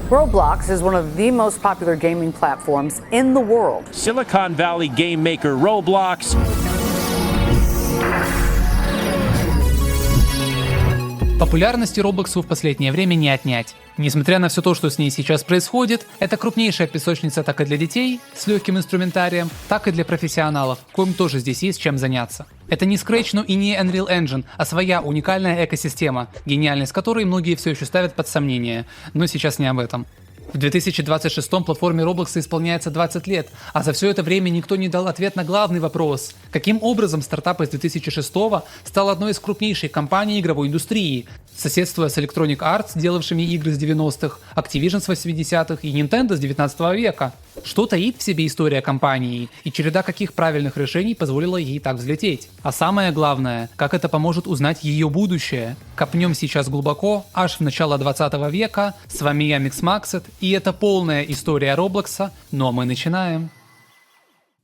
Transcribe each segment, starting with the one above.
Roblox is one of the most popular gaming platforms in the world. Silicon Valley game maker Roblox. Популярности Роблоксу в последнее время не отнять. Несмотря на все то, что с ней сейчас происходит, это крупнейшая песочница как и для детей с легким инструментарием, так и для профессионалов, коим тоже здесь есть чем заняться. Это не Scratch, но и не Unreal Engine, а своя уникальная экосистема, гениальность которой многие все еще ставят под сомнение, но сейчас не об этом. В 2026-м платформе Roblox исполняется 20 лет, а за все это время никто не дал ответ на главный вопрос. Каким образом стартап из 2006-го стал одной из крупнейших компаний игровой индустрии, соседствуя с Electronic Arts, делавшими игры с 90-х, Activision с 80-х и Nintendo с 19 века? Что таит в себе история компании и череда каких правильных решений позволила ей так взлететь? А самое главное, как это поможет узнать ее будущее? Копнем сейчас глубоко, аж в начало 20 века. С вами я, Mixmaxed, и это полная история Роблокса, ну а мы начинаем.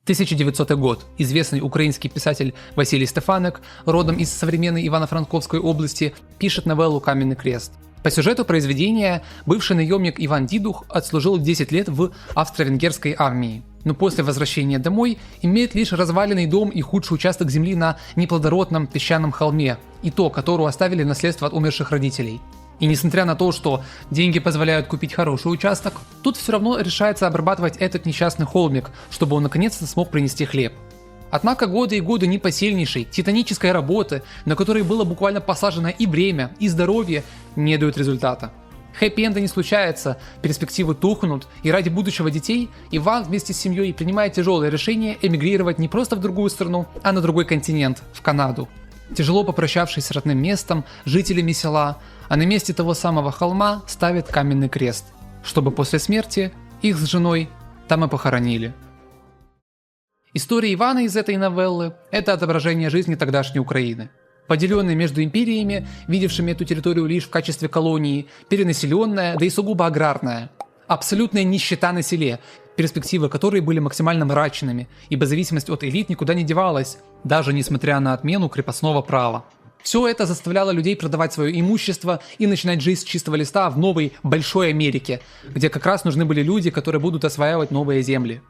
1900 год. Известный украинский писатель Василий Стефанек, родом из современной Ивано-Франковской области, пишет новеллу «Каменный крест». По сюжету произведения бывший наемник Иван Дидух отслужил 10 лет в австро-венгерской армии, но после возвращения домой имеет лишь разваленный дом и худший участок земли на неплодородном песчаном холме, и то, которую оставили в наследство от умерших родителей. И несмотря на то, что деньги позволяют купить хороший участок, тут все равно решается обрабатывать этот несчастный холмик, чтобы он наконец-то смог принести хлеб. Однако годы и годы непосильнейшей, титанической работы, на которой было буквально посажено и время, и здоровье, не дают результата. Хэппи-энда не случается, перспективы тухнут, и ради будущего детей Иван вместе с семьей принимает тяжелое решение эмигрировать не просто в другую страну, а на другой континент, в Канаду. Тяжело попрощавшись с родным местом, жителями села, а на месте того самого холма ставит каменный крест, чтобы после смерти их с женой там и похоронили. История Ивана из этой новеллы – это отображение жизни тогдашней Украины. Поделенной между империями, видевшими эту территорию лишь в качестве колонии, перенаселенная, да и сугубо аграрная. Абсолютная нищета на селе, перспективы которой были максимально мрачными, ибо зависимость от элит никуда не девалась, даже несмотря на отмену крепостного права. Все это заставляло людей продавать свое имущество и начинать жизнь с чистого листа в новой большой Америке, где как раз нужны были люди, которые будут осваивать новые земли.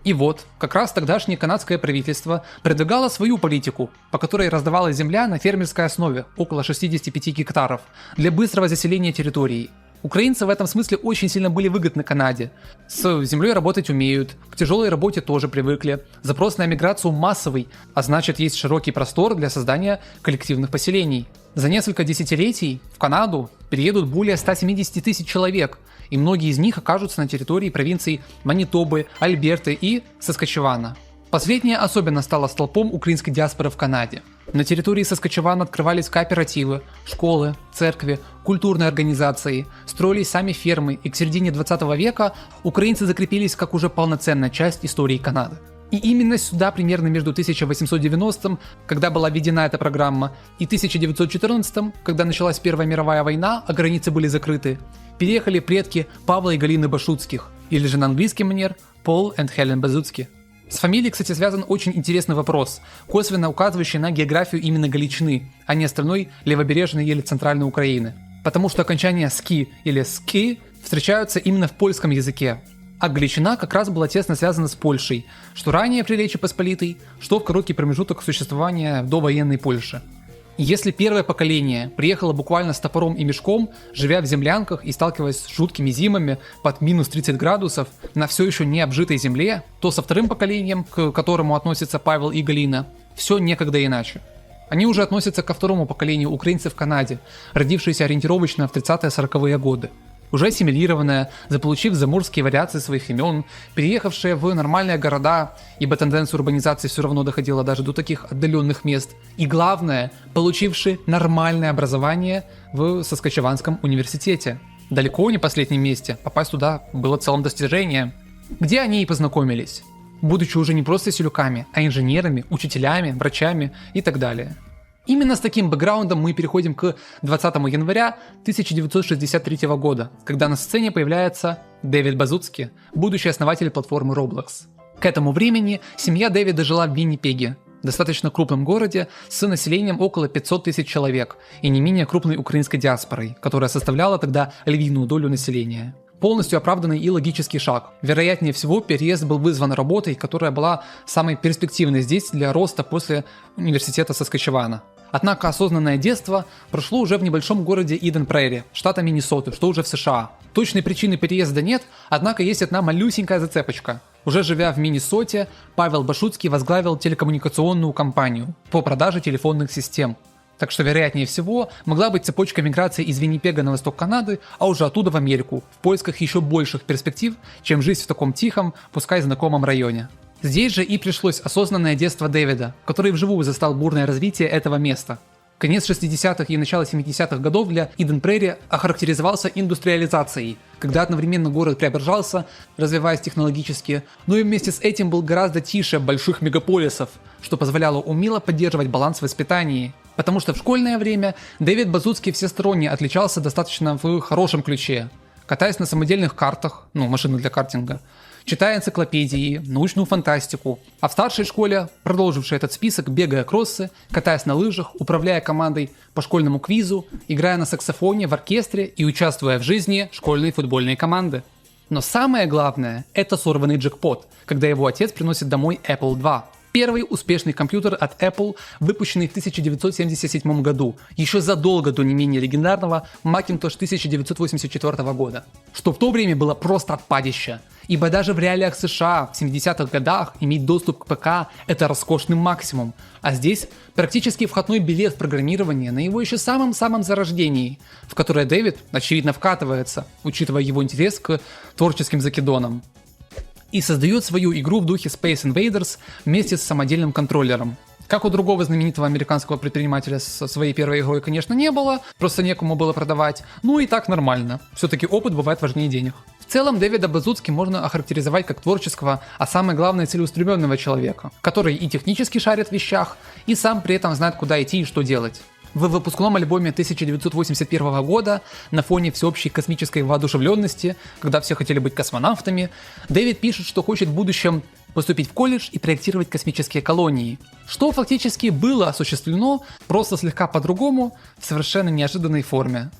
И вот, как раз тогдашнее канадское правительство продвигало свою политику, по которой раздавалась земля на фермерской основе, около 65 гектаров, для быстрого заселения территории. Украинцы в этом смысле очень сильно были выгодны Канаде. С землей работать умеют, к тяжелой работе тоже привыкли, запрос на миграцию массовый, а значит есть широкий простор для создания коллективных поселений. За несколько десятилетий в Канаду переедут более 170 тысяч человек, и многие из них окажутся на территории провинций Манитобы, Альберты и Саскачевана. Последняя особенно стала столпом украинской диаспоры в Канаде. На территории Саскачевана открывались кооперативы, школы, церкви, культурные организации, строились сами фермы, и к середине 20 века украинцы закрепились как уже полноценная часть истории Канады. И именно сюда, примерно между 1890-м, когда была введена эта программа, и 1914-м, когда началась Первая мировая война, а границы были закрыты, переехали предки Павла и Галины Башутских, или же на английский манер Пол и Хелен Базуцки. С фамилией, кстати, связан очень интересный вопрос, косвенно указывающий на географию именно Галичины, а не остальной левобережной или центральной Украины. Потому что окончания «ски» или «ски» встречаются именно в польском языке. А Галичина как раз была тесно связана с Польшей, что ранее при Речи Посполитой, что в короткий промежуток существования довоенной Польши. Если первое поколение приехало буквально с топором и мешком, живя в землянках и сталкиваясь с жуткими зимами под минус 30 градусов на все еще не обжитой земле, то со вторым поколением, к которому относятся Павел и Галина, все некогда иначе. Они уже относятся ко второму поколению украинцев в Канаде, родившиеся ориентировочно в 30-40-е годы. Уже ассимилированная, заполучив заморские вариации своих имен, переехавшая в нормальные города, ибо тенденция урбанизации все равно доходила даже до таких отдаленных мест, и главное, получившие нормальное образование в Саскачеванском университете. Далеко не в последнем месте, попасть туда было целым достижением. Где они и познакомились, будучи уже не просто селюками, а инженерами, учителями, врачами и так далее. Именно с таким бэкграундом мы переходим к 20 января 1963 года, когда на сцене появляется Дэвид Базуцки, будущий основатель платформы Roblox. К этому времени семья Дэвида жила в Виннипеге, достаточно крупном городе с населением около 500 тысяч человек и не менее крупной украинской диаспорой, которая составляла тогда львиную долю населения. Полностью оправданный и логический шаг. Вероятнее всего, переезд был вызван работой, которая была самой перспективной здесь для роста после университета Саскачевана. Однако осознанное детство прошло уже в небольшом городе Иден-Прейри, штата Миннесоты, что уже в США. Точной причины переезда нет, однако есть одна малюсенькая зацепочка. Уже живя в Миннесоте, Павел Башуцкий возглавил телекоммуникационную компанию по продаже телефонных систем. Так что, вероятнее всего, могла быть цепочка миграции из Виннипега на восток Канады, а уже оттуда в Америку, в поисках еще больших перспектив, чем жизнь в таком тихом, пускай знакомом районе. Здесь же и пришлось осознанное детство Дэвида, который вживую застал бурное развитие этого места. Конец 60-х и начало 70-х годов для Иден-Прейри охарактеризовался индустриализацией, когда одновременно город преображался, развиваясь технологически, но и вместе с этим был гораздо тише больших мегаполисов, что позволяло умело поддерживать баланс в воспитании. Потому что в школьное время Дэвид Базуцкий всесторонне отличался достаточно в хорошем ключе, катаясь на самодельных картах, машины для картинга, читая энциклопедии, научную фантастику, а в старшей школе, продолживший этот список, бегая кроссы, катаясь на лыжах, управляя командой по школьному квизу, играя на саксофоне в оркестре и участвуя в жизни школьной футбольной команды. Но самое главное – это сорванный джекпот, когда его отец приносит домой Apple II. Первый успешный компьютер от Apple, выпущенный в 1977 году, еще задолго до не менее легендарного Macintosh 1984 года, что в то время было просто отпадище, ибо даже в реалиях США в 70-х годах иметь доступ к ПК – это роскошный максимум, а здесь практически входной билет в программирование на его еще самом-самом зарождении, в которое Дэвид, очевидно, вкатывается, учитывая его интерес к творческим закидонам. И создает свою игру в духе Space Invaders вместе с самодельным контроллером. Как у другого знаменитого американского предпринимателя со своей первой игрой, конечно, не было, просто некому было продавать, и так нормально, все-таки опыт бывает важнее денег. В целом Дэвида Базуцки можно охарактеризовать как творческого, а самое главное целеустремленного человека, который и технически шарит в вещах, и сам при этом знает, куда идти и что делать. В выпускном альбоме 1981 года на фоне всеобщей космической воодушевленности, когда все хотели быть космонавтами, Дэвид пишет, что хочет в будущем поступить в колледж и проектировать космические колонии, что фактически было осуществлено, просто слегка по-другому, в совершенно неожиданной форме.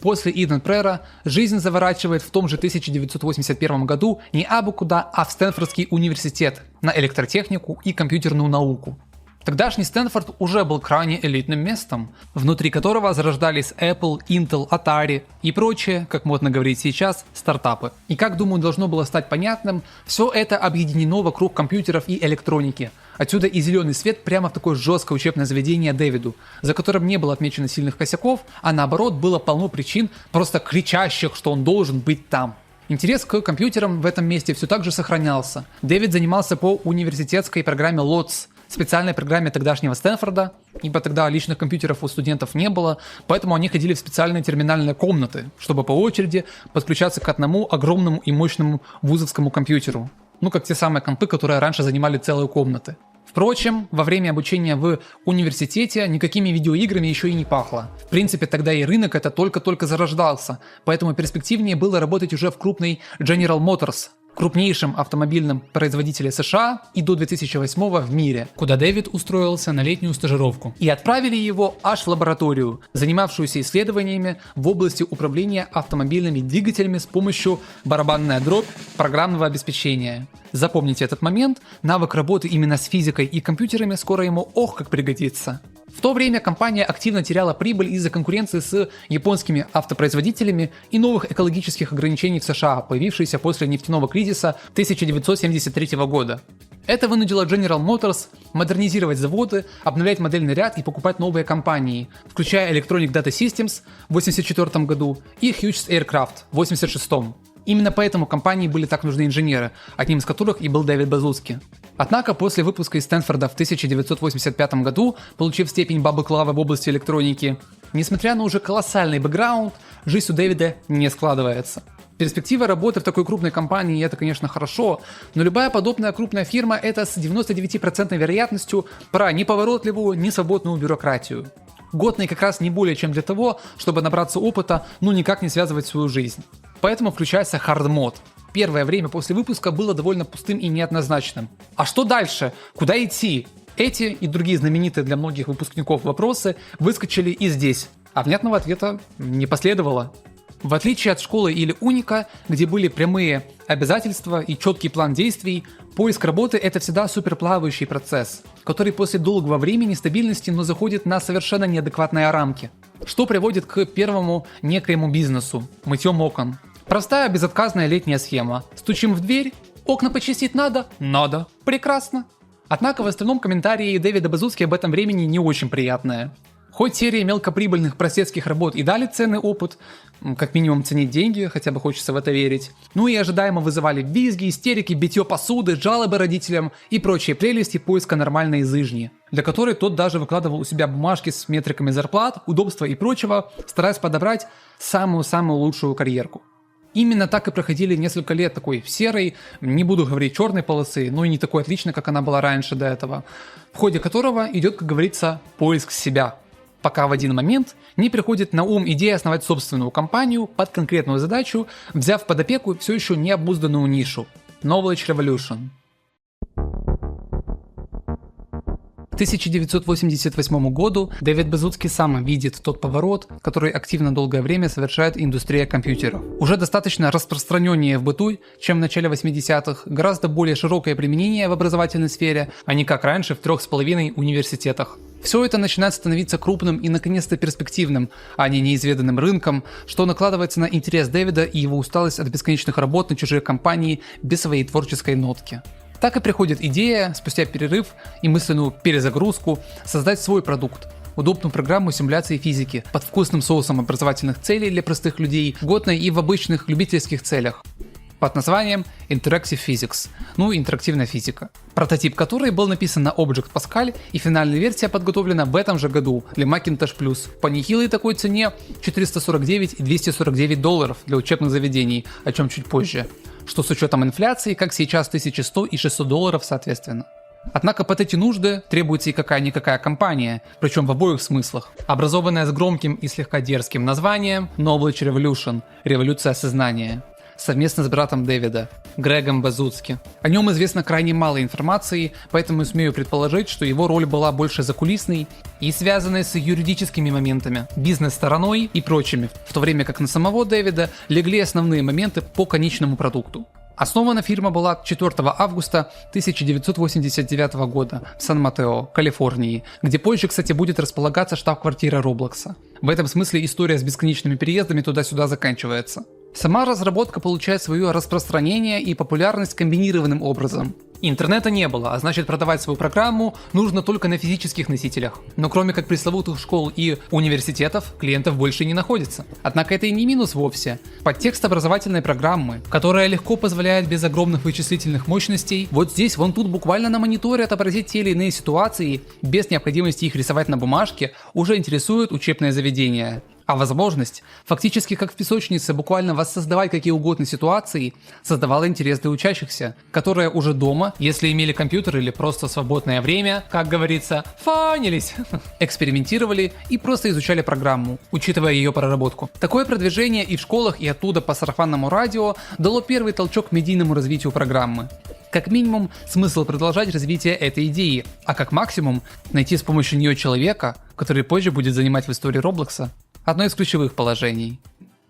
После Иден-Прейри жизнь заворачивает в том же 1981 году не абы куда, а в Стэнфордский университет на электротехнику и компьютерную науку. Тогдашний Стэнфорд уже был крайне элитным местом, внутри которого зарождались Apple, Intel, Atari и прочие, как модно говорить сейчас, стартапы. И как, думаю, должно было стать понятным, все это объединено вокруг компьютеров и электроники. Отсюда и зеленый свет прямо в такое жесткое учебное заведение Дэвиду, за которым не было отмечено сильных косяков, а наоборот было полно причин, просто кричащих, что он должен быть там. Интерес к компьютерам в этом месте все так же сохранялся. Дэвид занимался по университетской программе LOTS, специальной программе тогдашнего Стэнфорда, ибо тогда личных компьютеров у студентов не было, поэтому они ходили в специальные терминальные комнаты, чтобы по очереди подключаться к одному огромному и мощному вузовскому компьютеру. Как те самые компы, которые раньше занимали целые комнаты. Впрочем, во время обучения в университете никакими видеоиграми еще и не пахло. В принципе, тогда и рынок это только-только зарождался, поэтому перспективнее было работать уже в крупной General Motors, крупнейшем автомобильном производителе США и до 2008 в мире, куда Дэвид устроился на летнюю стажировку. И отправили его аж в лабораторию, занимавшуюся исследованиями в области управления автомобильными двигателями с помощью барабанная дробь программного обеспечения. Запомните этот момент, навык работы именно с физикой и компьютерами скоро ему как пригодится. В то время компания активно теряла прибыль из-за конкуренции с японскими автопроизводителями и новых экологических ограничений в США, появившихся после нефтяного кризиса 1973 года. Это вынудило General Motors модернизировать заводы, обновлять модельный ряд и покупать новые компании, включая Electronic Data Systems в 1984 году и Hughes Aircraft в 1986. Именно поэтому компании были так нужны инженеры, одним из которых и был Дэвид Базуцки. Однако после выпуска из Стэнфорда в 1985 году, получив степень бабы-клава в области электроники, несмотря на уже колоссальный бэкграунд, жизнь у Дэвида не складывается. Перспектива работы в такой крупной компании – это, конечно, хорошо, но любая подобная крупная фирма – это с 99% вероятностью про неповоротливую, несвободную бюрократию. Годный как раз не более чем для того, чтобы набраться опыта, никак не связывать свою жизнь. Поэтому включается hard-мод. Первое время после выпуска было довольно пустым и неоднозначным. А что дальше? Куда идти? Эти и другие знаменитые для многих выпускников вопросы выскочили и здесь, а внятного ответа не последовало. В отличие от школы или уника, где были прямые обязательства и четкий план действий, поиск работы – это всегда суперплавающий процесс, который после долгого времени стабильности, но заходит на совершенно неадекватные рамки, что приводит к первому некоему бизнесу – мытьем окон. Простая безотказная летняя схема. Стучим в дверь, окна почистить надо? Надо. Прекрасно. Однако в остальном комментарии Дэвида Безуски об этом времени не очень приятные. Хоть серия мелкоприбыльных простецких работ и дали ценный опыт, как минимум ценить деньги, хотя бы хочется в это верить, ну и ожидаемо вызывали визги, истерики, битье посуды, жалобы родителям и прочие прелести поиска нормальной изыжни, для которой тот даже выкладывал у себя бумажки с метриками зарплат, удобства и прочего, стараясь подобрать самую-самую лучшую карьерку. Именно так и проходили несколько лет такой серой, не буду говорить черной полосы, но и не такой отличной, как она была раньше до этого, в ходе которого идет, как говорится, поиск себя. Пока в один момент не приходит на ум идея основать собственную компанию под конкретную задачу, взяв под опеку все еще необузданную нишу – Knowledge Revolution. К 1988 году Дэвид Безуцки сам видит тот поворот, который активно долгое время совершает индустрия компьютеров. Уже достаточно распространеннее в быту, чем в начале 80-х, гораздо более широкое применение в образовательной сфере, а не как раньше в 3,5 университетах. Все это начинает становиться крупным и наконец-то перспективным, а не неизведанным рынком, что накладывается на интерес Дэвида и его усталость от бесконечных работ на чужие компании без своей творческой нотки. Так и приходит идея, спустя перерыв и мысленную перезагрузку, создать свой продукт. Удобную программу симуляции физики под вкусным соусом образовательных целей для простых людей, годной и в обычных любительских целях. Под названием Interactive Physics, интерактивная физика, прототип которой был написан на Object Pascal и финальная версия подготовлена в этом же году для Macintosh Plus по нехилой такой цене $449 и $249 для учебных заведений, о чем чуть позже, что с учетом инфляции, как сейчас $1100 и $600 соответственно. Однако под эти нужды требуется и какая-никакая компания, причем в обоих смыслах, образованная с громким и слегка дерзким названием Knowledge Revolution – революция сознания, совместно с братом Дэвида, Грегом Безуцки. О нем известно крайне мало информации, поэтому смею предположить, что его роль была больше закулисной и связанной с юридическими моментами, бизнес-стороной и прочими, в то время как на самого Дэвида легли основные моменты по конечному продукту. Основана фирма была 4 августа 1989 года в Сан-Матео, Калифорнии, где позже, кстати, будет располагаться штаб-квартира Роблокса. В этом смысле история с бесконечными переездами туда-сюда заканчивается. Сама разработка получает свое распространение и популярность комбинированным образом. Интернета не было, а значит продавать свою программу нужно только на физических носителях. Но кроме как пресловутых школ и университетов, клиентов больше не находится. Однако это и не минус вовсе. Подтекст образовательной программы, которая легко позволяет без огромных вычислительных мощностей, вот здесь, вон тут буквально на мониторе отобразить те или иные ситуации, без необходимости их рисовать на бумажке, уже интересует учебное заведение. А возможность, фактически как в песочнице, буквально воссоздавать какие угодно ситуации, создавала интерес для учащихся, которые уже дома, если имели компьютер или просто свободное время, как говорится, фанились, экспериментировали и просто изучали программу, учитывая ее проработку. Такое продвижение и в школах, и оттуда по сарафанному радио дало первый толчок к медийному развитию программы. Как минимум, смысл продолжать развитие этой идеи, а как максимум, найти с помощью нее человека, который позже будет занимать в истории Роблокса одно из ключевых положений.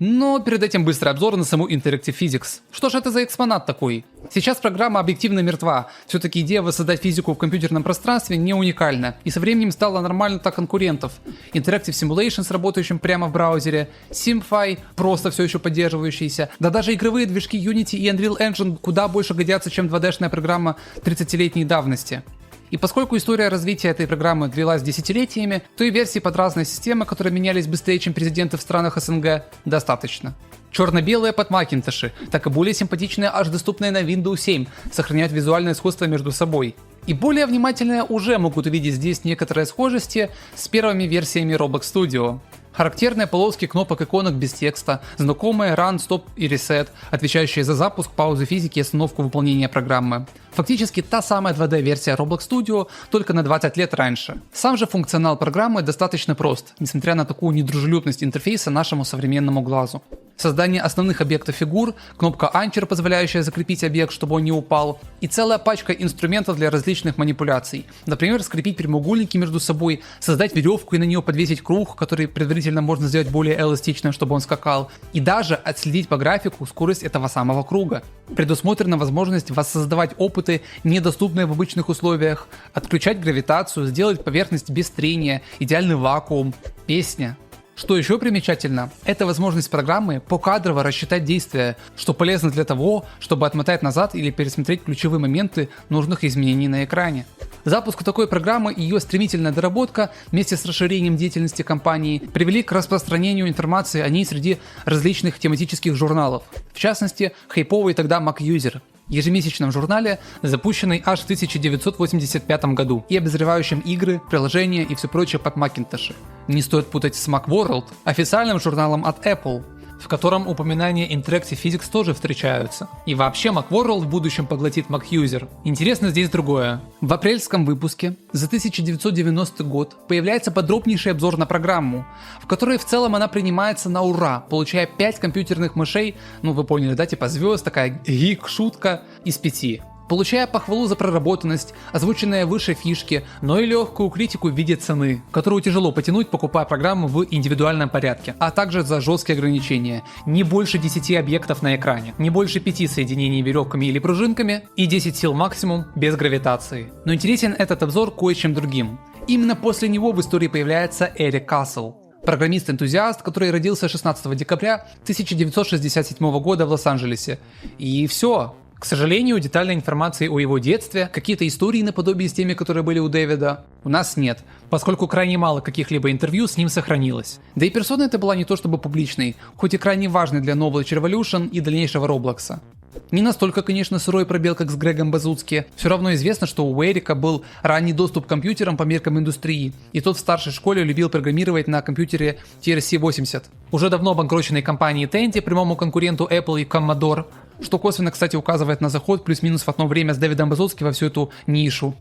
Но перед этим быстрый обзор на саму Interactive Physics. Что же это за экспонат такой? Сейчас программа объективно мертва. Все-таки идея воссоздать физику в компьютерном пространстве не уникальна, и со временем стала нормально так конкурентов. Interactive Simulation с работающим прямо в браузере, SimFi, просто все еще поддерживающийся, да даже игровые движки Unity и Unreal Engine куда больше годятся, чем 2D-шная программа 30-летней давности. И поскольку история развития этой программы длилась десятилетиями, то и версий под разные системы, которые менялись быстрее, чем президенты в странах СНГ, достаточно. Черно-белые под Макинтоши, так и более симпатичные, аж доступные на Windows 7, сохраняют визуальное сходство между собой. И более внимательные уже могут увидеть здесь некоторые схожести с первыми версиями Roblox Studio. Характерные полоски кнопок иконок без текста, знакомые Run, Stop и Reset, отвечающие за запуск, паузу физики и остановку выполнения программы. Фактически та самая 2D-версия Roblox Studio, только на 20 лет раньше. Сам же функционал программы достаточно прост, несмотря на такую недружелюбность интерфейса нашему современному глазу. создание основных объектов фигур, кнопка Anchor, позволяющая закрепить объект, чтобы он не упал, и целая пачка инструментов для различных манипуляций. Например, скрепить прямоугольники между собой, создать веревку и на нее подвесить круг, который предварительно можно сделать более эластичным, чтобы он скакал, и даже отследить по графику скорость этого самого круга. Предусмотрена возможность воссоздавать опыты, недоступные в обычных условиях, отключать гравитацию, сделать поверхность без трения, идеальный вакуум, песня. Что еще примечательно, это возможность программы покадрово рассчитать действия, что полезно для того, чтобы отмотать назад или пересмотреть ключевые моменты нужных изменений на экране. Запуск такой программы и ее стремительная доработка вместе с расширением деятельности компании привели к распространению информации о ней среди различных тематических журналов, в частности, хайповый тогда MacUser, ежемесячном журнале, запущенный аж в 1985 году и обозревающем игры, приложения и все прочее под Macintosh. Не стоит путать с Macworld, официальным журналом от Apple, в котором упоминания Interactive Physics тоже встречаются. И вообще Macworld в будущем поглотит MacUser. Интересно здесь другое. В апрельском выпуске за 1990 год появляется подробнейший обзор на программу, в которой в целом она принимается на ура, получая 5 компьютерных мышей, ну вы поняли, да, типа звезд, такая гик-шутка из 5. Получая похвалу за проработанность, озвученные выше фишки, но и легкую критику в виде цены, которую тяжело потянуть, покупая программу в индивидуальном порядке, а также за жесткие ограничения. Не больше 10 объектов на экране, не больше 5 соединений веревками или пружинками и 10 сил максимум без гравитации. Но интересен этот обзор кое-чем другим. Именно после него в истории появляется Эрик Кассел, программист-энтузиаст, который родился 16 декабря 1967 года в Лос-Анджелесе. И все. К сожалению, детальной информации о его детстве, какие-то истории наподобие с теми, которые были у Дэвида, у нас нет, поскольку крайне мало каких-либо интервью с ним сохранилось. Да и персона эта была не то чтобы публичной, хоть и крайне важной для Knowledge Revolution и дальнейшего Роблокса. Не настолько, конечно, сырой пробел, как с Грегом Базуцки. Все равно известно, что у Эрика был ранний доступ к компьютерам по меркам индустрии, и тот в старшей школе любил программировать на компьютере TRC-80. Уже давно обанкроченной компании Tandy, прямому конкуренту Apple и Commodore, что косвенно, кстати, указывает на заход плюс-минус в одно время с Дэвидом Базуцки во всю эту нишу.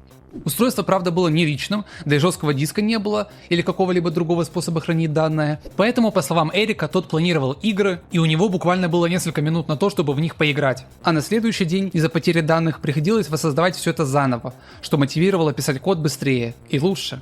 Устройство, правда, было не личным, да и жесткого диска не было, или какого-либо другого способа хранить данные. Поэтому, по словам Эрика, тот планировал игры, и у него буквально было несколько минут на то, чтобы в них поиграть. А на следующий день из-за потери данных приходилось воссоздавать все это заново, что мотивировало писать код быстрее и лучше.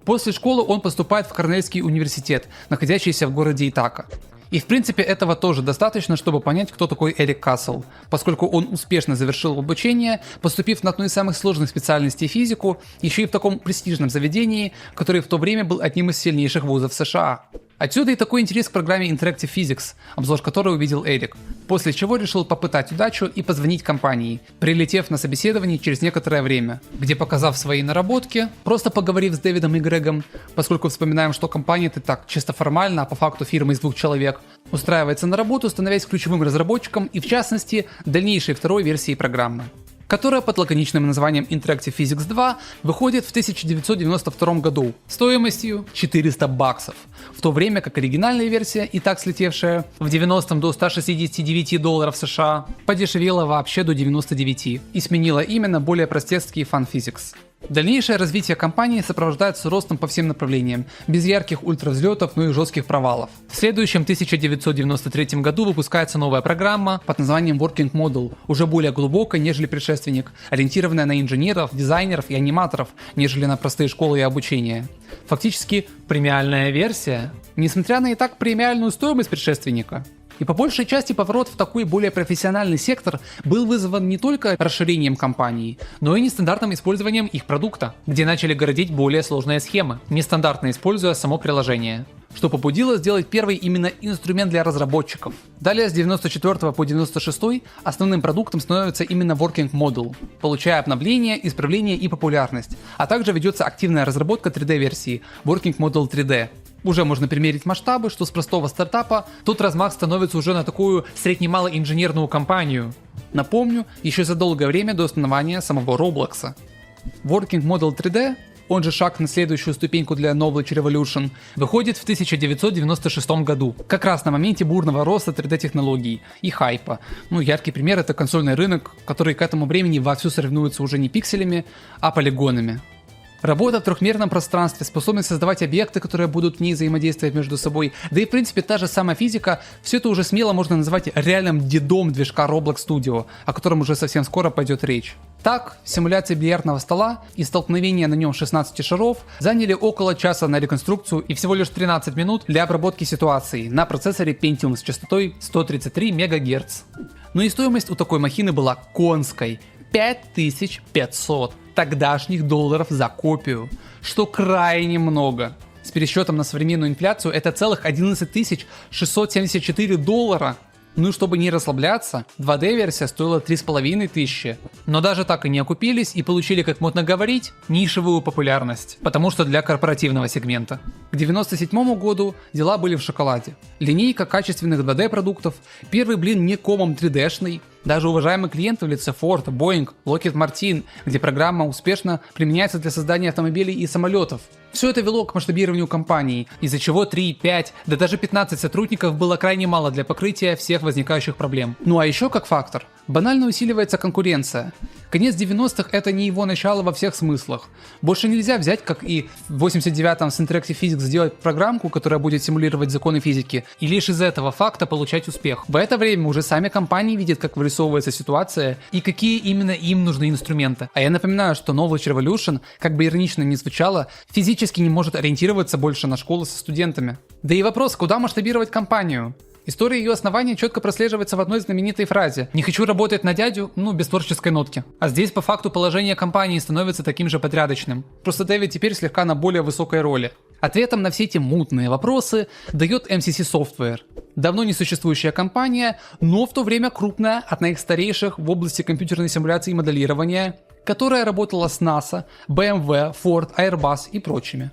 После школы он поступает в Корнельский университет, находящийся в городе Итака. И в принципе этого тоже достаточно, чтобы понять, кто такой Эрик Кассел, поскольку он успешно завершил обучение, поступив на одну из самых сложных специальностей физику, еще и в таком престижном заведении, который в то время был одним из сильнейших вузов США. Отсюда и такой интерес к программе Interactive Physics, обзор которой увидел Эрик, после чего решил попытать удачу и позвонить компании, прилетев на собеседование через некоторое время, где, показав свои наработки, просто поговорив с Дэвидом и Грегом, поскольку вспоминаем, что компания-то так чисто формально, а по факту фирма из 2 человек, устраивается на работу, становясь ключевым разработчиком и в частности дальнейшей второй версии программы, которая под лаконичным названием Interactive Physics 2 выходит в 1992 году стоимостью $400, в то время как оригинальная версия, и так слетевшая в 90-м до $169 США, подешевела вообще до 99 и сменила имя на более простецкий Fun Physics. Дальнейшее развитие компании сопровождается ростом по всем направлениям, без ярких ультравзлетов, но и жестких провалов. В следующем 1993 году выпускается новая программа под названием Working Model, уже более глубокая, нежели предшественник, ориентированная на инженеров, дизайнеров и аниматоров, нежели на простые школы и обучение. Фактически премиальная версия, несмотря на и так премиальную стоимость предшественника. И по большей части поворот в такой более профессиональный сектор был вызван не только расширением компании, но и нестандартным использованием их продукта, где начали городить более сложные схемы, нестандартно используя само приложение, что побудило сделать первый именно инструмент для разработчиков. Далее с 94 по 96 основным продуктом становится именно Working Model, получая обновления, исправления и популярность, а также ведется активная разработка 3D-версии Working Model 3D. Уже можно примерить масштабы, что с простого стартапа тут размах становится уже на такую средне-малоинженерную компанию. Напомню, еще за долгое время до основания самого Роблокса. Working Model 3D, он же шаг на следующую ступеньку для Knowledge Revolution, выходит в 1996 году, как раз на моменте бурного роста 3D-технологий и хайпа. Яркий пример — это консольный рынок, который к этому времени вовсю соревнуется уже не пикселями, а полигонами. Работа в трехмерном пространстве, способность создавать объекты, которые будут в ней взаимодействовать между собой, да и в принципе та же самая физика, все это уже смело можно назвать реальным дедом движка Roblox Studio, о котором уже совсем скоро пойдет речь. Так, симуляция бильярдного стола и столкновение на нем 16 шаров заняли около часа на реконструкцию и всего лишь 13 минут для обработки ситуации на процессоре Pentium с частотой 133 МГц. Но и стоимость у такой махины была конской – 5500 тогдашних долларов за копию, что крайне много. С пересчетом на современную инфляцию это целых 11 674 доллара. Ну и чтобы не расслабляться, 2D-версия стоила 3500. Но даже так и не окупились и получили, как модно говорить, нишевую популярность, потому что для корпоративного сегмента. К 1997 году дела были в шоколаде. Линейка качественных 2D-продуктов, первый блин не комом 3D-шный, даже уважаемые клиенты в лице Ford, Boeing, Lockheed Martin, где программа успешно применяется для создания автомобилей и самолетов. Все это вело к масштабированию компании, из-за чего 3, 5, да даже 15 сотрудников было крайне мало для покрытия всех возникающих проблем. Ну а еще как фактор, банально усиливается конкуренция. Конец 90-х это не его начало во всех смыслах. Больше нельзя взять, как и в 89-м с Interactive Physics сделать программку, которая будет симулировать законы физики, и лишь из этого факта получать успех. В это время уже сами компании видят, как вырисовывается ситуация и какие именно им нужны инструменты. А я напоминаю, что Knowledge Revolution, как бы иронично ни звучало, физически не может ориентироваться больше на школы со студентами. Да и вопрос, куда масштабировать компанию? История ее основания четко прослеживается в одной знаменитой фразе «Не хочу работать на дядю, без творческой нотки». А здесь по факту положение компании становится таким же порядочным. Просто Дэвид теперь слегка на более высокой роли. Ответом на все эти мутные вопросы дает MCC Software. Давно не существующая компания, но в то время крупная, одна из старейших в области компьютерной симуляции и моделирования, которая работала с NASA, BMW, Ford, Airbus и прочими.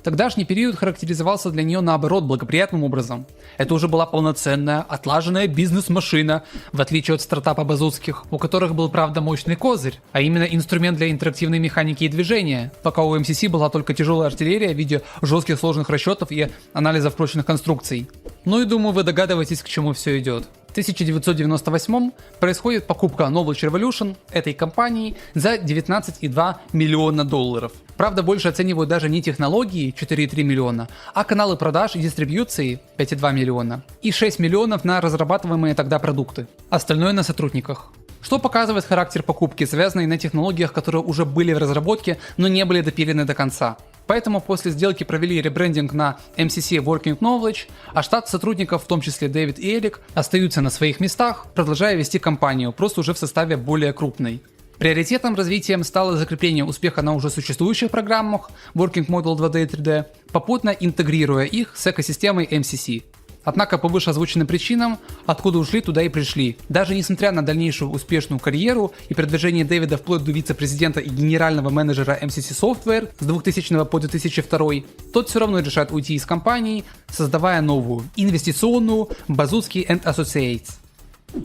Тогдашний период характеризовался для нее наоборот благоприятным образом. Это уже была полноценная, отлаженная бизнес-машина, в отличие от стартапа Базуцких, у которых был правда мощный козырь, а именно инструмент для интерактивной механики и движения, пока у MCC была только тяжелая артиллерия в виде жестких сложных расчетов и анализов прочных конструкций. Ну и думаю, вы догадываетесь, к чему все идет. В 1998 происходит покупка Knowledge Revolution этой компании за 19,2 миллиона долларов. Правда, больше оценивают даже не технологии 4,3 миллиона, а каналы продаж и дистрибьюции 5,2 миллиона и 6 миллионов на разрабатываемые тогда продукты. Остальное на сотрудниках. Что показывает характер покупки, связанной на технологиях, которые уже были в разработке, но не были допилены до конца. Поэтому после сделки провели ребрендинг на MCC Working Knowledge, а штат сотрудников, в том числе Дэвид и Эрик, остаются на своих местах, продолжая вести компанию, просто уже в составе более крупной. Приоритетным развитием стало закрепление успеха на уже существующих программах Working Model 2D и 3D, попутно интегрируя их с экосистемой MCC. Однако по вышеозвученным причинам, откуда ушли, туда и пришли. Даже несмотря на дальнейшую успешную карьеру и продвижение Дэвида вплоть до вице-президента и генерального менеджера MCC Software с 2000 по 2002, тот все равно решает уйти из компании, создавая новую, инвестиционную Базуцкий & Associates.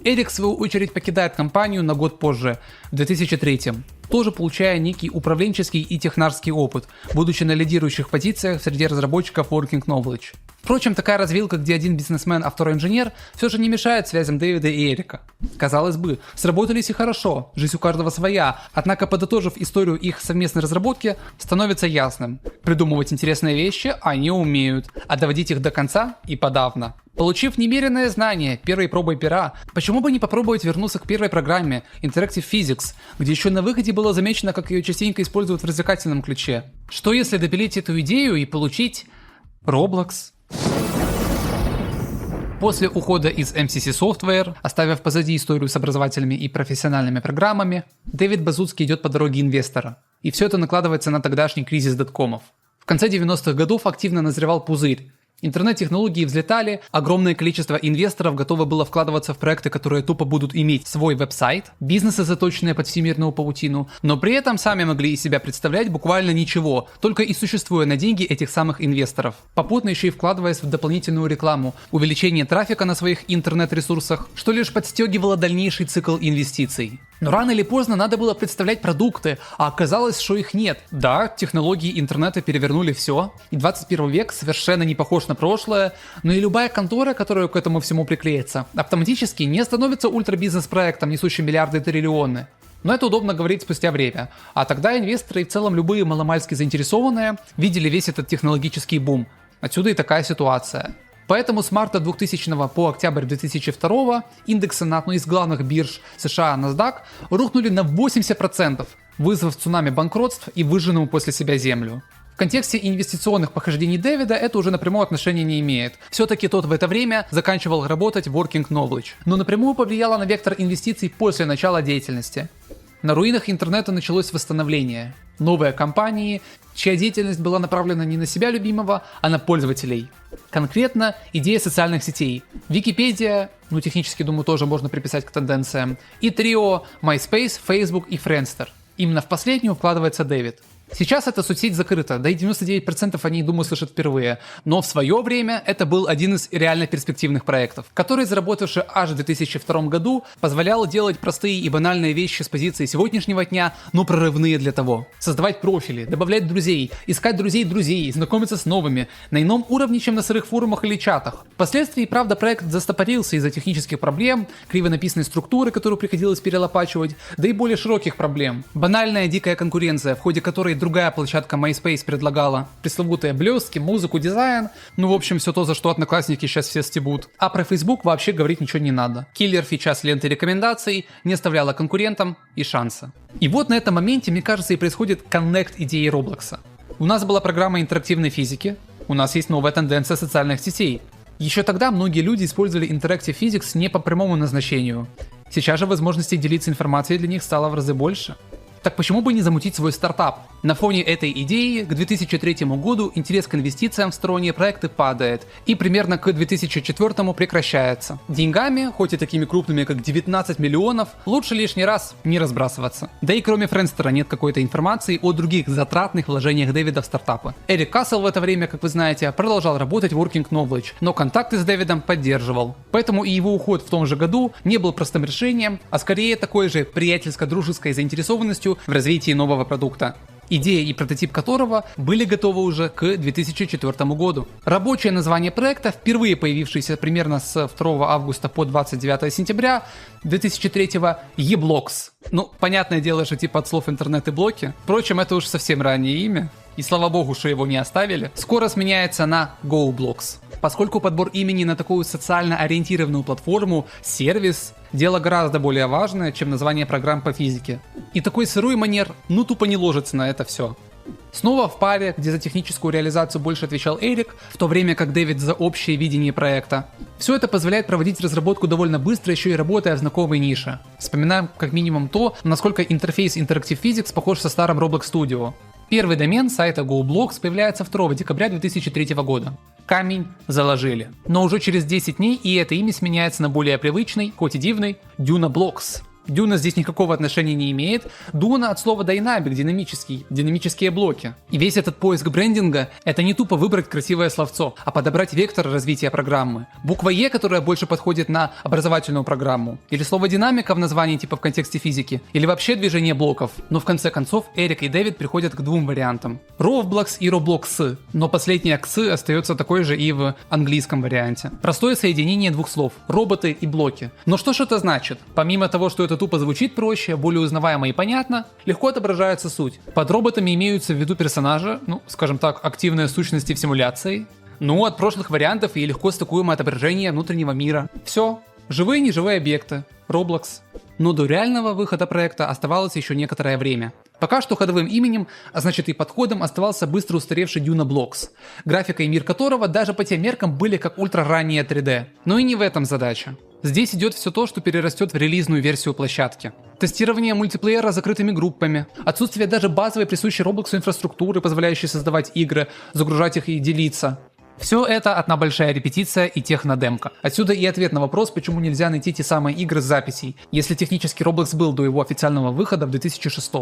Эрик, в свою очередь, покидает компанию на год позже, в 2003, тоже получая некий управленческий и технарский опыт, будучи на лидирующих позициях среди разработчиков Working Knowledge. Впрочем, такая развилка, где один бизнесмен, а второй инженер, все же не мешает связям Дэвида и Эрика. Казалось бы, сработались и хорошо, жизнь у каждого своя, однако подытожив историю их совместной разработки, становится ясным. Придумывать интересные вещи они умеют, а доводить их до конца и подавно. Получив немеренное знание первой пробой пера, почему бы не попробовать вернуться к первой программе Interactive Physics, где еще на выходе было замечено, как ее частенько используют в развлекательном ключе. Что если допилить эту идею и получить Roblox? После ухода из MCC Software, оставив позади историю с образовательными и профессиональными программами, Дэвид Базуцкий идет по дороге инвестора. И все это накладывается на тогдашний кризис доткомов. В конце 90-х годов активно назревал пузырь. Интернет-технологии взлетали, огромное количество инвесторов готово было вкладываться в проекты, которые тупо будут иметь свой веб-сайт, бизнесы, заточенные под всемирную паутину, но при этом сами могли из себя представлять буквально ничего, только и существуя на деньги этих самых инвесторов. Попутно еще и вкладываясь в дополнительную рекламу, увеличение трафика на своих интернет-ресурсах, что лишь подстегивало дальнейший цикл инвестиций. Но рано или поздно надо было представлять продукты, а оказалось, что их нет. Да, технологии интернета перевернули все, и 21 век совершенно не похож на прошлое, но и любая контора, которая к этому всему приклеится, автоматически не становится ультрабизнес-проектом, несущим миллиарды и триллионы. Но это удобно говорить спустя время. А тогда инвесторы и в целом любые маломальски заинтересованные видели весь этот технологический бум. Отсюда и такая ситуация. Поэтому с марта 2000 по октябрь 2002 индексы на одной из главных бирж США NASDAQ рухнули на 80%, вызвав цунами банкротств и выжженную после себя землю. В контексте инвестиционных похождений Дэвида это уже напрямую отношения не имеет. Все-таки тот в это время заканчивал работать в Working Knowledge, но напрямую повлияло на вектор инвестиций после начала деятельности. На руинах интернета началось восстановление. Новые компании, чья деятельность была направлена не на себя любимого, а на пользователей. Конкретно идея социальных сетей. Википедия, технически, думаю, тоже можно приписать к тенденциям. И трио MySpace, Facebook и Friendster. Именно в последнюю вкладывается Дэвид. Сейчас эта соцсеть закрыта, да и 99% о ней, думаю, слышат впервые. Но в свое время это был один из реально перспективных проектов, который, заработавший аж в 2002 году, позволял делать простые и банальные вещи с позиции сегодняшнего дня, но прорывные для того. Создавать профили, добавлять друзей, искать друзей, знакомиться с новыми, на ином уровне, чем на сырых форумах или чатах. Впоследствии, правда, проект застопорился из-за технических проблем, криво написанной структуры, которую приходилось перелопачивать, да и более широких проблем. Банальная дикая конкуренция, в ходе которой другая площадка MySpace предлагала пресловутые блестки, музыку, дизайн. В общем, все то, за что одноклассники сейчас все стебут. А про Facebook вообще говорить ничего не надо. Киллер фича с ленты рекомендаций не оставляла конкурентам и шанса. И вот на этом моменте, мне кажется, и происходит коннект идеи Роблокса. У нас была программа интерактивной физики, у нас есть новая тенденция социальных сетей. Еще тогда многие люди использовали Interactive Physics не по прямому назначению. Сейчас же возможностей делиться информацией для них стало в разы больше. Так почему бы не замутить свой стартап? На фоне этой идеи к 2003 году интерес к инвестициям в сторонние проекты падает и примерно к 2004 прекращается. Деньгами, хоть и такими крупными как 19 миллионов, лучше лишний раз не разбрасываться. Да и кроме Friendster нет какой-то информации о других затратных вложениях Дэвида в стартапы. Эрик Кассел в это время, как вы знаете, продолжал работать в Working Knowledge, но контакты с Дэвидом поддерживал. Поэтому и его уход в том же году не был простым решением, а скорее такой же приятельско-дружеской заинтересованностью в развитии нового продукта. Идея и прототип которого были готовы уже к 2004 году. Рабочее название проекта, впервые появившееся примерно с 2 августа по 29 сентября 2003 eBlocks. Понятное дело, что типа от слов интернет и блоки. Впрочем, это уж совсем раннее имя. И слава богу, что его не оставили. Скоро сменяется на GoBlocks. Поскольку подбор имени на такую социально ориентированную платформу, сервис, дело гораздо более важное, чем название программ по физике. И такой сырой манер, тупо не ложится на это все. Снова в паре, где за техническую реализацию больше отвечал Эрик, в то время как Дэвид за общее видение проекта. Все это позволяет проводить разработку довольно быстро, еще и работая в знакомой нише. Вспоминаем как минимум то, насколько интерфейс Interactive Physics похож со старым Roblox Studio. Первый домен сайта GoBlocks появляется 2 декабря 2003 года. Камень заложили. Но уже через 10 дней и это имя сменяется на более привычный, хоть и дивный, DunaBlocks. Дюна здесь никакого отношения не имеет. Дуна от слова dynamic, динамический, динамические блоки. И весь этот поиск брендинга — это не тупо выбрать красивое словцо, а подобрать вектор развития программы. Буква Е, которая больше подходит на образовательную программу. Или слово динамика в названии типа в контексте физики. Или вообще движение блоков. Но в конце концов Эрик и Дэвид приходят к двум вариантам. Roblox и Roblox. Но последняя «кс» остается такой же и в английском варианте. Простое соединение двух слов. Роботы и блоки. Но что ж это значит? Помимо того, что это тупо звучит проще, более узнаваемо и понятно, легко отображается суть. Под роботами имеются в виду персонажи, скажем так, активные сущности в симуляции. От прошлых вариантов и легко стыкуемое отображение внутреннего мира. Все. Живые и неживые объекты. Roblox. Но до реального выхода проекта оставалось еще некоторое время. Пока что ходовым именем, а значит и подходом, оставался быстро устаревший DunaBlocks, графика и мир которого даже по тем меркам были как ультрараннее 3D. Но и не в этом задача. Здесь идет все то, что перерастет в релизную версию площадки. Тестирование мультиплеера закрытыми группами, отсутствие даже базовой присущей Roblox инфраструктуры, позволяющей создавать игры, загружать их и делиться. Все это одна большая репетиция и технодемка. Отсюда и ответ на вопрос, почему нельзя найти те самые игры с записей, если технически Roblox был до его официального выхода в 2006.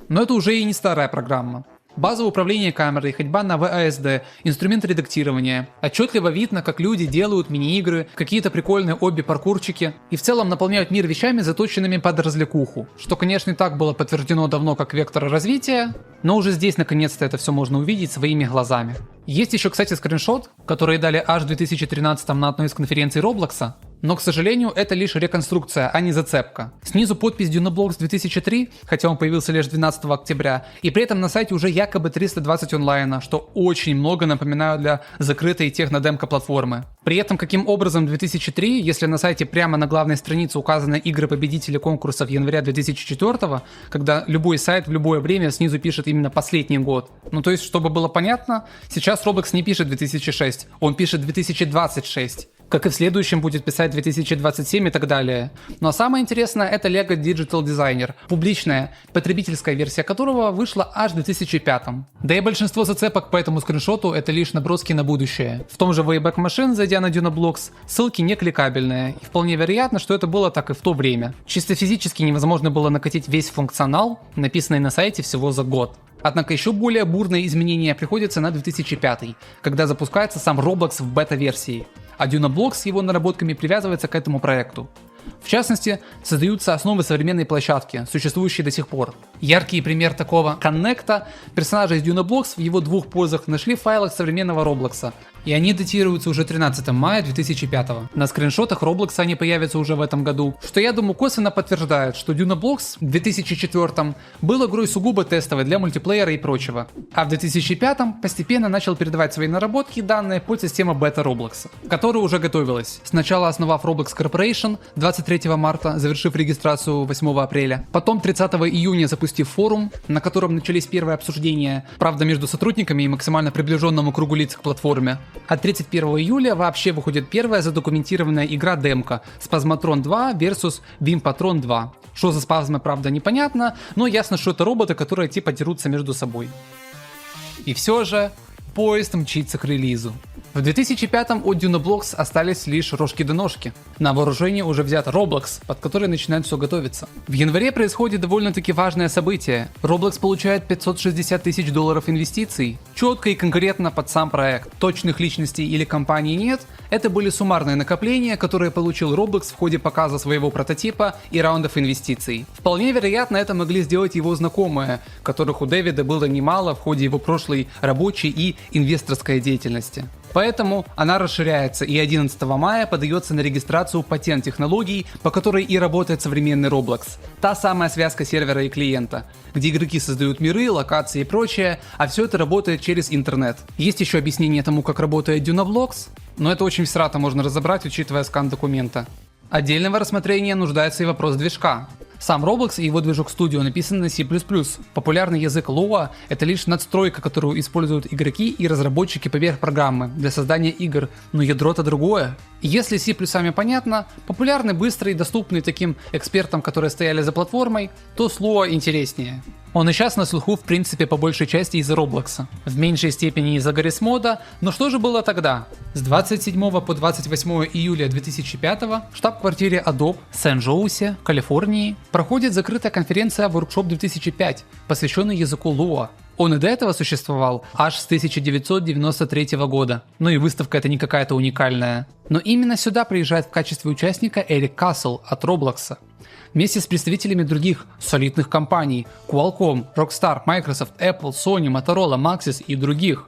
Но это уже и не старая программа. База управления камерой, ходьба на VASD, инструмент редактирования. Отчетливо видно, как люди делают мини-игры, какие-то прикольные обби-паркурчики и в целом наполняют мир вещами, заточенными под развлекуху. Что, конечно, и так было подтверждено давно как вектор развития, но уже здесь наконец-то это все можно увидеть своими глазами. Есть еще, кстати, скриншот, который дали аж в 2013 на одной из конференций Роблокса. Но, к сожалению, это лишь реконструкция, а не зацепка. Снизу подпись Dunablox 2003, хотя он появился лишь 12 октября, и при этом на сайте уже якобы 320 онлайна, что очень много, напоминаю, для закрытой технодемка платформы. При этом, каким образом 2003, если на сайте прямо на главной странице указаны игры-победители конкурсов января 2004, когда любой сайт в любое время снизу пишет именно последний год. Ну то есть, чтобы было понятно, сейчас Roblox не пишет 2006, он пишет 2026. Как и в следующем будет писать 2027 и так далее. Ну а самое интересное, это LEGO Digital Designer, публичная, потребительская версия которого вышла аж в 2005. Да и большинство зацепок по этому скриншоту это лишь наброски на будущее. В том же Wayback Machine, зайдя на Dunablox, ссылки не кликабельные, и вполне вероятно, что это было так и в то время. Чисто физически невозможно было накатить весь функционал, написанный на сайте всего за год. Однако еще более бурные изменения приходятся на 2005, когда запускается сам Roblox в бета-версии, а Dunablox с его наработками привязывается к этому проекту. В частности, создаются основы современной площадки, существующей до сих пор. Яркий пример такого коннекта персонажа из Dunablox в его двух позах нашли в файлах современного Roblox, и они датируются уже 13 мая 2005. На скриншотах Roblox они появятся уже в этом году, что я думаю косвенно подтверждает, что Dunablox в 2004 был игрой сугубо тестовой для мультиплеера и прочего, а в 2005 постепенно начал передавать свои наработки и данные под систему бета Roblox, которая уже готовилась, сначала основав Roblox Corporation 23 марта, завершив регистрацию 8 апреля, потом 30 июня запустив форум, на котором начались первые обсуждения, правда между сотрудниками и максимально приближенному кругу лиц к платформе. А 31 июля вообще выходит первая задокументированная игра демка Spazmatron 2 vs Vimpatron 2. Что за спазмы, правда, непонятно, но ясно, что это роботы, которые типа дерутся между собой. И все же, поезд мчится к релизу. В 2005-м от Dunablox остались лишь рожки до ножки. На вооружение уже взят Roblox, под который начинает все готовиться. В январе происходит довольно-таки важное событие. Roblox получает $560 тысяч инвестиций. Четко и конкретно под сам проект. Точных личностей или компаний нет. Это были суммарные накопления, которые получил Roblox в ходе показа своего прототипа и раундов инвестиций. Вполне вероятно, это могли сделать его знакомые, которых у Дэвида было немало в ходе его прошлой рабочей и инвесторской деятельности. Поэтому она расширяется и 11 мая подается на регистрацию патент технологий, по которой и работает современный Roblox. Та самая связка сервера и клиента, где игроки создают миры, локации и прочее, а все это работает через интернет. Есть еще объяснение тому, как работает Dunablox, но это очень всрато можно разобрать, учитывая скан документа. Отдельного рассмотрения нуждается и вопрос движка. Сам Roblox и его движок Studio написан на C++. Популярный язык Lua — это лишь надстройка, которую используют игроки и разработчики поверх программы для создания игр, но ядро-то другое. И если C++ понятно, популярный, быстрый и доступный таким экспертам, которые стояли за платформой, то с Lua интереснее. Он и сейчас на слуху в принципе по большей части из-за Roblox, в меньшей степени из-за Garry's Mod, но что же было тогда? С 27 по 28 июля 2005 в штаб-квартире Adobe в Сен-Жоусе, Калифорнии, проходит закрытая конференция Workshop 2005, посвященная языку Lua. Он и до этого существовал аж с 1993 года. Ну и выставка это не какая-то уникальная. Но именно сюда приезжает в качестве участника Эрик Кассел от Roblox. Вместе с представителями других солидных компаний Qualcomm, Rockstar, Microsoft, Apple, Sony, Motorola, Maxis и других.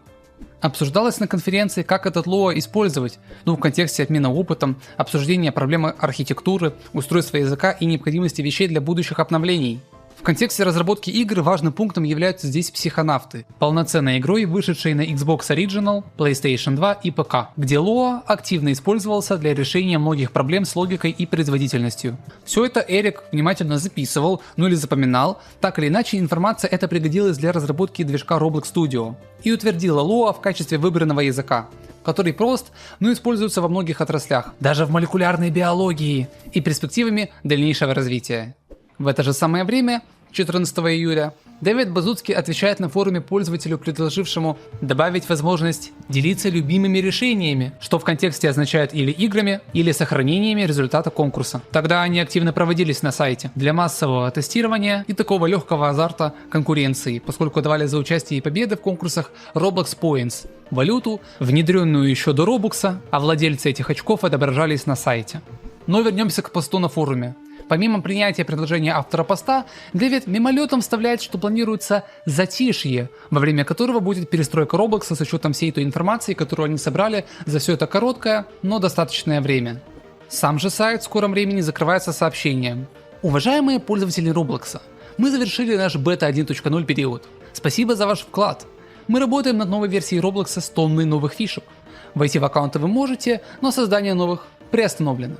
Обсуждалось на конференции, как этот Lua использовать, в контексте обмена опытом, обсуждения проблемы архитектуры, устройства языка и необходимости вещей для будущих обновлений. В контексте разработки игр важным пунктом являются здесь психонавты, полноценной игрой, вышедшей на Xbox Original, PlayStation 2 и ПК, где Lua активно использовался для решения многих проблем с логикой и производительностью. Все это Эрик внимательно записывал, или запоминал, так или иначе информация эта пригодилась для разработки движка Roblox Studio и утвердила Lua в качестве выбранного языка, который прост, но используется во многих отраслях, даже в молекулярной биологии и перспективами дальнейшего развития. В это же самое время, 14 июля, Дэвид Базуцкий отвечает на форуме пользователю, предложившему добавить возможность делиться любимыми решениями, что в контексте означает или играми, или сохранениями результата конкурса. Тогда они активно проводились на сайте для массового тестирования и такого легкого азарта конкуренции, поскольку давали за участие и победы в конкурсах Roblox Points, валюту, внедренную еще до Roblox, а владельцы этих очков отображались на сайте. Но вернемся к посту на форуме. Помимо принятия предложения автора поста, Дэвид мимолетом вставляет, что планируется затишье, во время которого будет перестройка Roblox с учетом всей той информации, которую они собрали за все это короткое, но достаточное время. Сам же сайт в скором времени закрывается сообщением: уважаемые пользователи Roblox, мы завершили наш бета 1.0 период. Спасибо за ваш вклад. Мы работаем над новой версией Roblox с тонной новых фишек. Войти в аккаунты вы можете, но создание новых приостановлено.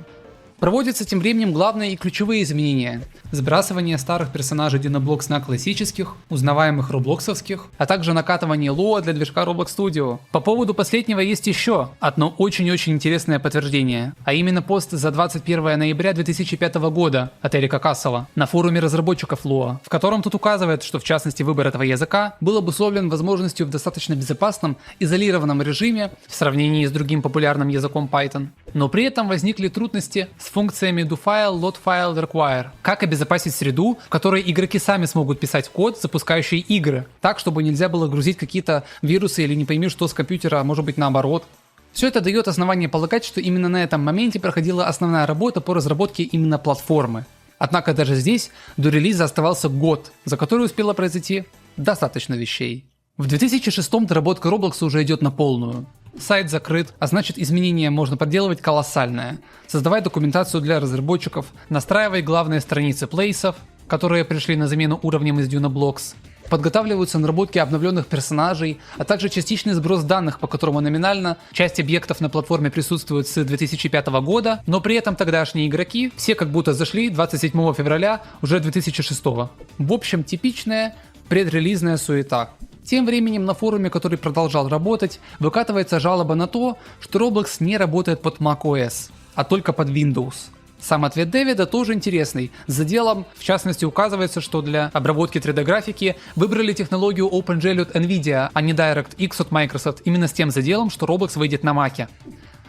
Проводятся тем временем главные и ключевые изменения: сбрасывание старых персонажей Dynablox на классических, узнаваемых роблоксовских, а также накатывание лоа для движка Roblox Studio. По поводу последнего есть еще одно очень-очень интересное подтверждение, а именно пост за 21 ноября 2005 года от Эрика Кассела на форуме разработчиков лоа, в котором тут указывает, что в частности выбор этого языка был обусловлен возможностью в достаточно безопасном, изолированном режиме в сравнении с другим популярным языком Python. Но при этом возникли трудности с функциями doFile, loadFile, require. Как обезопасить среду, в которой игроки сами смогут писать код, запускающий игры, так, чтобы нельзя было грузить какие-то вирусы или не пойми что с компьютера, а может быть наоборот. Все это дает основание полагать, что именно на этом моменте проходила основная работа по разработке именно платформы. Однако даже здесь до релиза оставался год, за который успело произойти достаточно вещей. В 2006-м доработка Roblox уже идет на полную. Сайт закрыт, а значит изменения можно проделывать колоссальное. Создавай документацию для разработчиков, настраивай главные страницы плейсов, которые пришли на замену уровням из Dynablox. Подготавливаются наработки обновленных персонажей, а также частичный сброс данных, по которому номинально часть объектов на платформе присутствует с 2005 года, но при этом тогдашние игроки все как будто зашли 27 февраля уже 2006. В общем, типичная предрелизная суета. Тем временем на форуме, который продолжал работать, выкатывается жалоба на то, что Roblox не работает под macOS, а только под Windows. Сам ответ Дэвида тоже интересный. За делом, в частности, указывается, что для обработки 3D-графики выбрали технологию OpenGL от NVIDIA, а не DirectX от Microsoft, именно с тем заделом, что Roblox выйдет на Маке.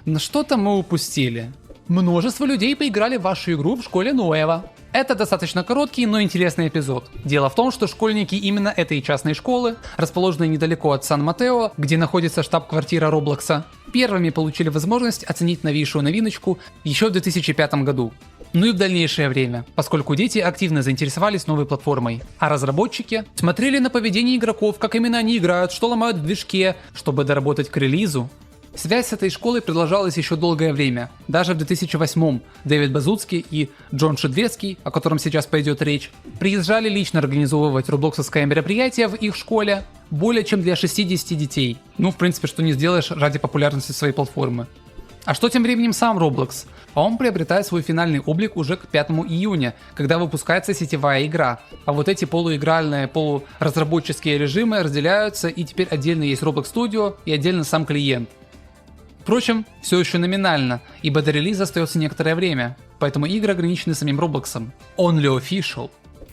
Но что-то мы упустили. Множество людей поиграли в вашу игру в школе Ноева. Это достаточно короткий, но интересный эпизод. Дело в том, что школьники именно этой частной школы, расположенной недалеко от Сан-Матео, где находится штаб-квартира Роблокса, первыми получили возможность оценить новейшую новиночку еще в 2005 году. Ну и в дальнейшее время, поскольку дети активно заинтересовались новой платформой, а разработчики смотрели на поведение игроков, как именно они играют, что ломают в движке, чтобы доработать к релизу. Связь с этой школой продолжалась еще долгое время. Даже в 2008-м Дэвид Базуцкий и Джон Шедлецкий, о котором сейчас пойдет речь, приезжали лично организовывать роблоксовское мероприятие в их школе более чем для 60 детей. Ну, в принципе, что не сделаешь ради популярности своей платформы. А что тем временем сам Roblox? Он приобретает свой финальный облик уже к 5 июня, когда выпускается сетевая игра. А вот эти полуигральные, полуразработческие режимы разделяются, и теперь отдельно есть Roblox Studio и отдельно сам клиент. Впрочем, все еще номинально, ибо до релиза остается некоторое время, поэтому игры ограничены самим Роблоксом. Only official.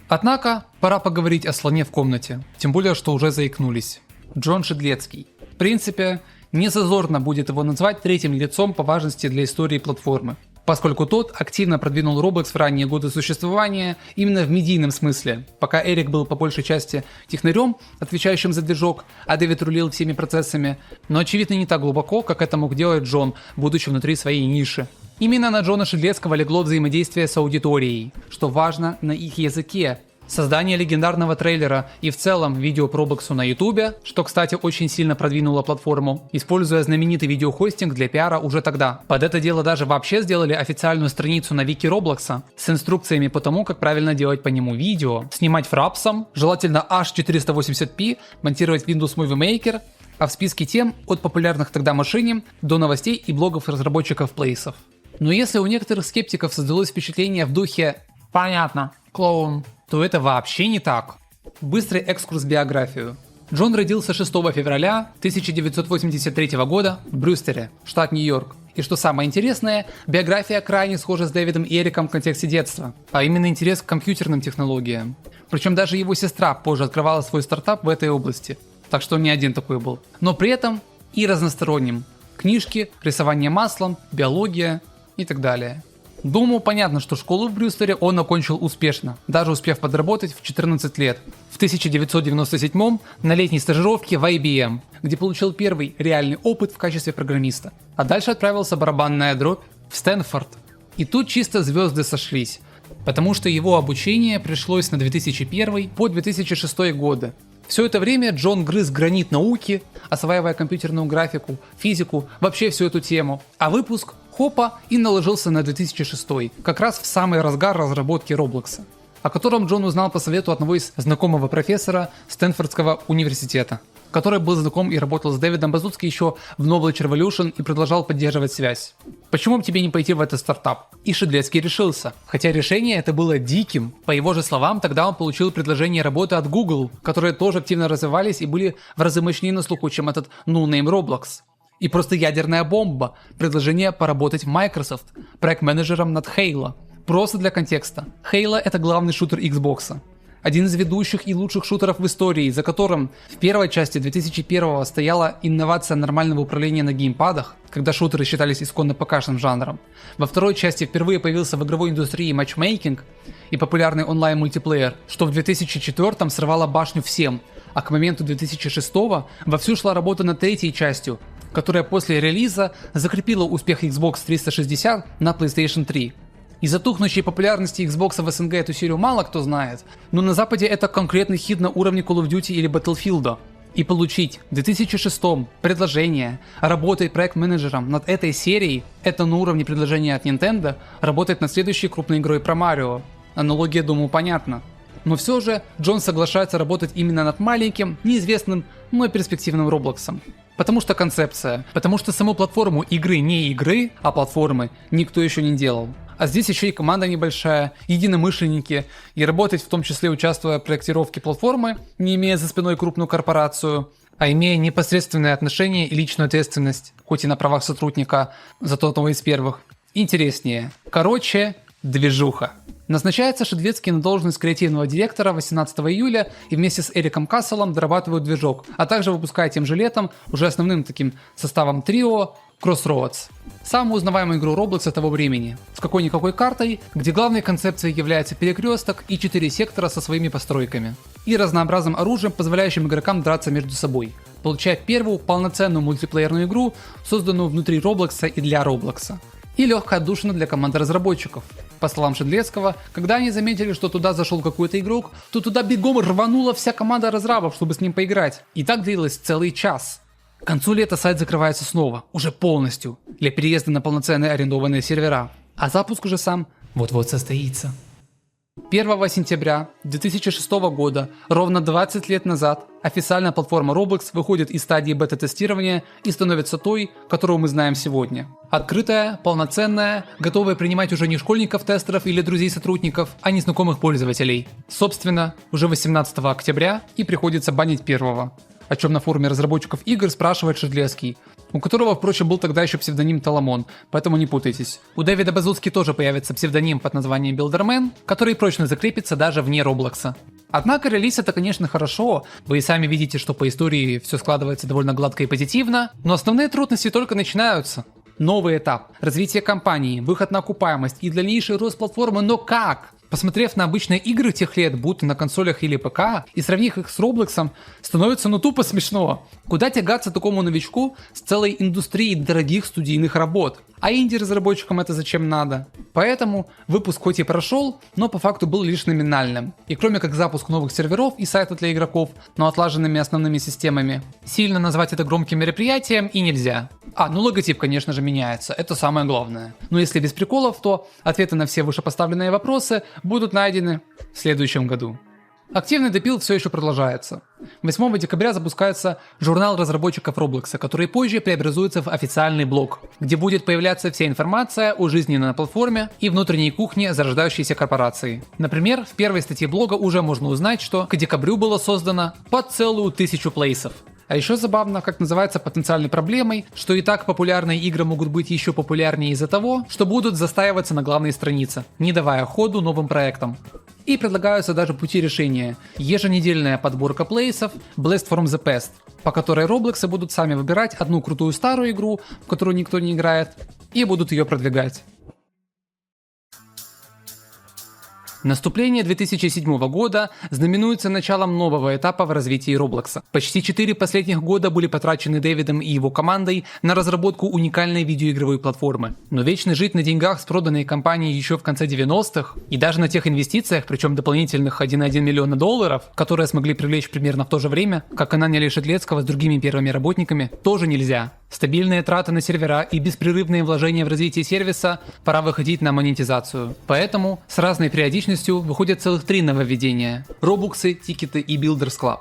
Однако, пора поговорить о слоне в комнате, тем более, что уже заикнулись. Джон Шедлецкий. В принципе, не зазорно будет его назвать третьим лицом по важности для истории платформы, поскольку тот активно продвинул Roblox в ранние годы существования именно в медийном смысле, пока Эрик был по большей части технарем, отвечающим за движок, а Дэвид рулил всеми процессами, но очевидно не так глубоко, как это мог делать Джон, будучи внутри своей ниши. Именно на Джона Шедлецкого легло взаимодействие с аудиторией, что важно на их языке. Создание легендарного трейлера и в целом видео по Роблоксу на ютубе, что, кстати, очень сильно продвинуло платформу, используя знаменитый видеохостинг для пиара уже тогда. Под это дело даже вообще сделали официальную страницу на вики Роблокса с инструкциями по тому, как правильно делать по нему видео, снимать фрапсом, желательно H480p, монтировать Windows Movie Maker, а в списке тем от популярных тогда машин до новостей и блогов разработчиков плейсов. Но если у некоторых скептиков создалось впечатление в духе «понятно, клоун», то это вообще не так. Быстрый экскурс в биографию. Джон родился 6 февраля 1983 года в Брюстере, штат Нью-Йорк. И что самое интересное, биография крайне схожа с Дэвидом и Эриком в контексте детства, а именно интерес к компьютерным технологиям. Причем даже его сестра позже открывала свой стартап в этой области, так что он не один такой был. Но при этом и разносторонним. Книжки, рисование маслом, биология и так далее. Думаю, понятно, что школу в Брюстере он окончил успешно, даже успев подработать в 14 лет. В 1997 на летней стажировке в IBM, где получил первый реальный опыт в качестве программиста. А дальше отправился барабанная дробь в Стэнфорд. И тут чисто звезды сошлись, потому что его обучение пришлось на 2001 по 2006 годы. Все это время Джон грыз гранит науки, осваивая компьютерную графику, физику, вообще всю эту тему. А выпуск Хопа и наложился на 2006, как раз в самый разгар разработки Роблокса, о котором Джон узнал по совету одного из знакомого профессора Стэнфордского университета, который был знаком и работал с Дэвидом Базуцки еще в Knowledge Revolution и продолжал поддерживать связь. Почему бы тебе не пойти в этот стартап? И Шедлецкий решился. Хотя решение это было диким. По его же словам, тогда он получил предложение работы от Google, которые тоже активно развивались и были в разы мощнее на слуху, чем этот no-name Roblox. И просто ядерная бомба. Предложение поработать в Microsoft, проект-менеджером над Halo. Просто для контекста. Halo это главный шутер Xbox. Один из ведущих и лучших шутеров в истории, за которым в первой части 2001-го стояла инновация нормального управления на геймпадах, когда шутеры считались исконно ПК-шным жанром. Во второй части впервые появился в игровой индустрии матчмейкинг и популярный онлайн-мультиплеер, что в 2004-м срывало башню всем, а к моменту 2006-го вовсю шла работа над третьей частью, которая после релиза закрепила успех Xbox 360 на PlayStation 3. Из-за тухнущей популярности Xbox в СНГ эту серию мало кто знает, но на Западе это конкретный хит на уровне Call of Duty или Battlefield. И получить в 2006-м предложение работать проект-менеджером над этой серией, это на уровне предложения от Nintendo работать над следующей крупной игрой про Марио. Аналогия, думаю, понятна. Но все же Джон соглашается работать именно над маленьким, неизвестным, но перспективным Роблоксом. Потому что концепция, потому что саму платформу игры не игры, а платформы никто еще не делал. А здесь еще и команда небольшая, единомышленники, и работать в том числе участвуя в проектировке платформы, не имея за спиной крупную корпорацию, а имея непосредственное отношение и личную ответственность, хоть и на правах сотрудника, зато одного из первых, интереснее. Короче, движуха. Назначается Шедлецкий на должность креативного директора 18 июля и вместе с Эриком Касселом дорабатывают движок, а также выпуская тем же летом уже основным таким составом трио Crossroads. Самую узнаваемую игру Roblox того времени, с какой-никакой картой, где главной концепцией является перекресток и 4 сектора со своими постройками. И разнообразным оружием, позволяющим игрокам драться между собой, получая первую полноценную мультиплеерную игру, созданную внутри Роблокса и для Роблокса. И легкая отдушина для команды разработчиков. По словам Шедлецкого, когда они заметили, что туда зашел какой-то игрок, то туда бегом рванула вся команда разрабов, чтобы с ним поиграть. И так длилось целый час. К концу лета сайт закрывается снова, уже полностью, для переезда на полноценные арендованные сервера. А запуск уже сам вот-вот состоится. 1 сентября 2006 года, ровно 20 лет назад, официальная платформа Roblox выходит из стадии бета-тестирования и становится той, которую мы знаем сегодня. Открытая, полноценная, готовая принимать уже не школьников-тестеров или друзей сотрудников, а незнакомых пользователей. Собственно, уже 18 октября и приходится банить первого. О чем на форуме разработчиков игр спрашивает Шедлецкий, у которого, впрочем, был тогда еще псевдоним Таламон, поэтому не путайтесь. У Дэвида Базуцки тоже появится псевдоним под названием Билдермен, который прочно закрепится даже вне Роблокса. Однако релиз это, конечно, хорошо, вы и сами видите, что по истории все складывается довольно гладко и позитивно, но основные трудности только начинаются. Новый этап, развитие компании, выход на окупаемость и дальнейший рост платформы, но как? Посмотрев на обычные игры тех лет, будто на консолях или ПК, и сравнив их с Роблоксом, становится тупо смешно. Куда тягаться такому новичку с целой индустрией дорогих студийных работ? А инди-разработчикам это зачем надо? Поэтому выпуск хоть и прошел, но по факту был лишь номинальным. И кроме как запуск новых серверов и сайтов для игроков, но отлаженными основными системами, сильно назвать это громким мероприятием и нельзя. Логотип, конечно же, меняется, это самое главное. Но если без приколов, то ответы на все вышепоставленные вопросы будут найдены в следующем году. Активный допил все еще продолжается. 8 декабря запускается журнал разработчиков Роблокса, который позже преобразуется в официальный блог, где будет появляться вся информация о жизни на платформе и внутренней кухне зарождающейся корпорации. Например, в первой статье блога уже можно узнать, что к декабрю было создано под целую 1000 плейсов. А еще забавно, как называется потенциальной проблемой, что и так популярные игры могут быть еще популярнее из-за того, что будут застаиваться на главной странице, не давая ходу новым проектам. И предлагаются даже пути решения. Еженедельная подборка плейсов Blast from the Past, по которой Роблоксы будут сами выбирать одну крутую старую игру, в которую никто не играет, и будут ее продвигать. Наступление 2007 года знаменуется началом нового этапа в развитии Роблокса. Почти 4 последних года были потрачены Дэвидом и его командой на разработку уникальной видеоигровой платформы. Но вечно жить на деньгах с проданной компанией еще в конце 90-х, и даже на тех инвестициях, причем дополнительных 1,1 миллиона долларов, которые смогли привлечь примерно в то же время, как и наняли Шедлецкого с другими первыми работниками, тоже нельзя. Стабильные траты на сервера и беспрерывные вложения в развитие сервиса, пора выходить на монетизацию. Поэтому с разной периодичностью выходят целых 3 нововведения: робуксы, тикеты и Builders Club.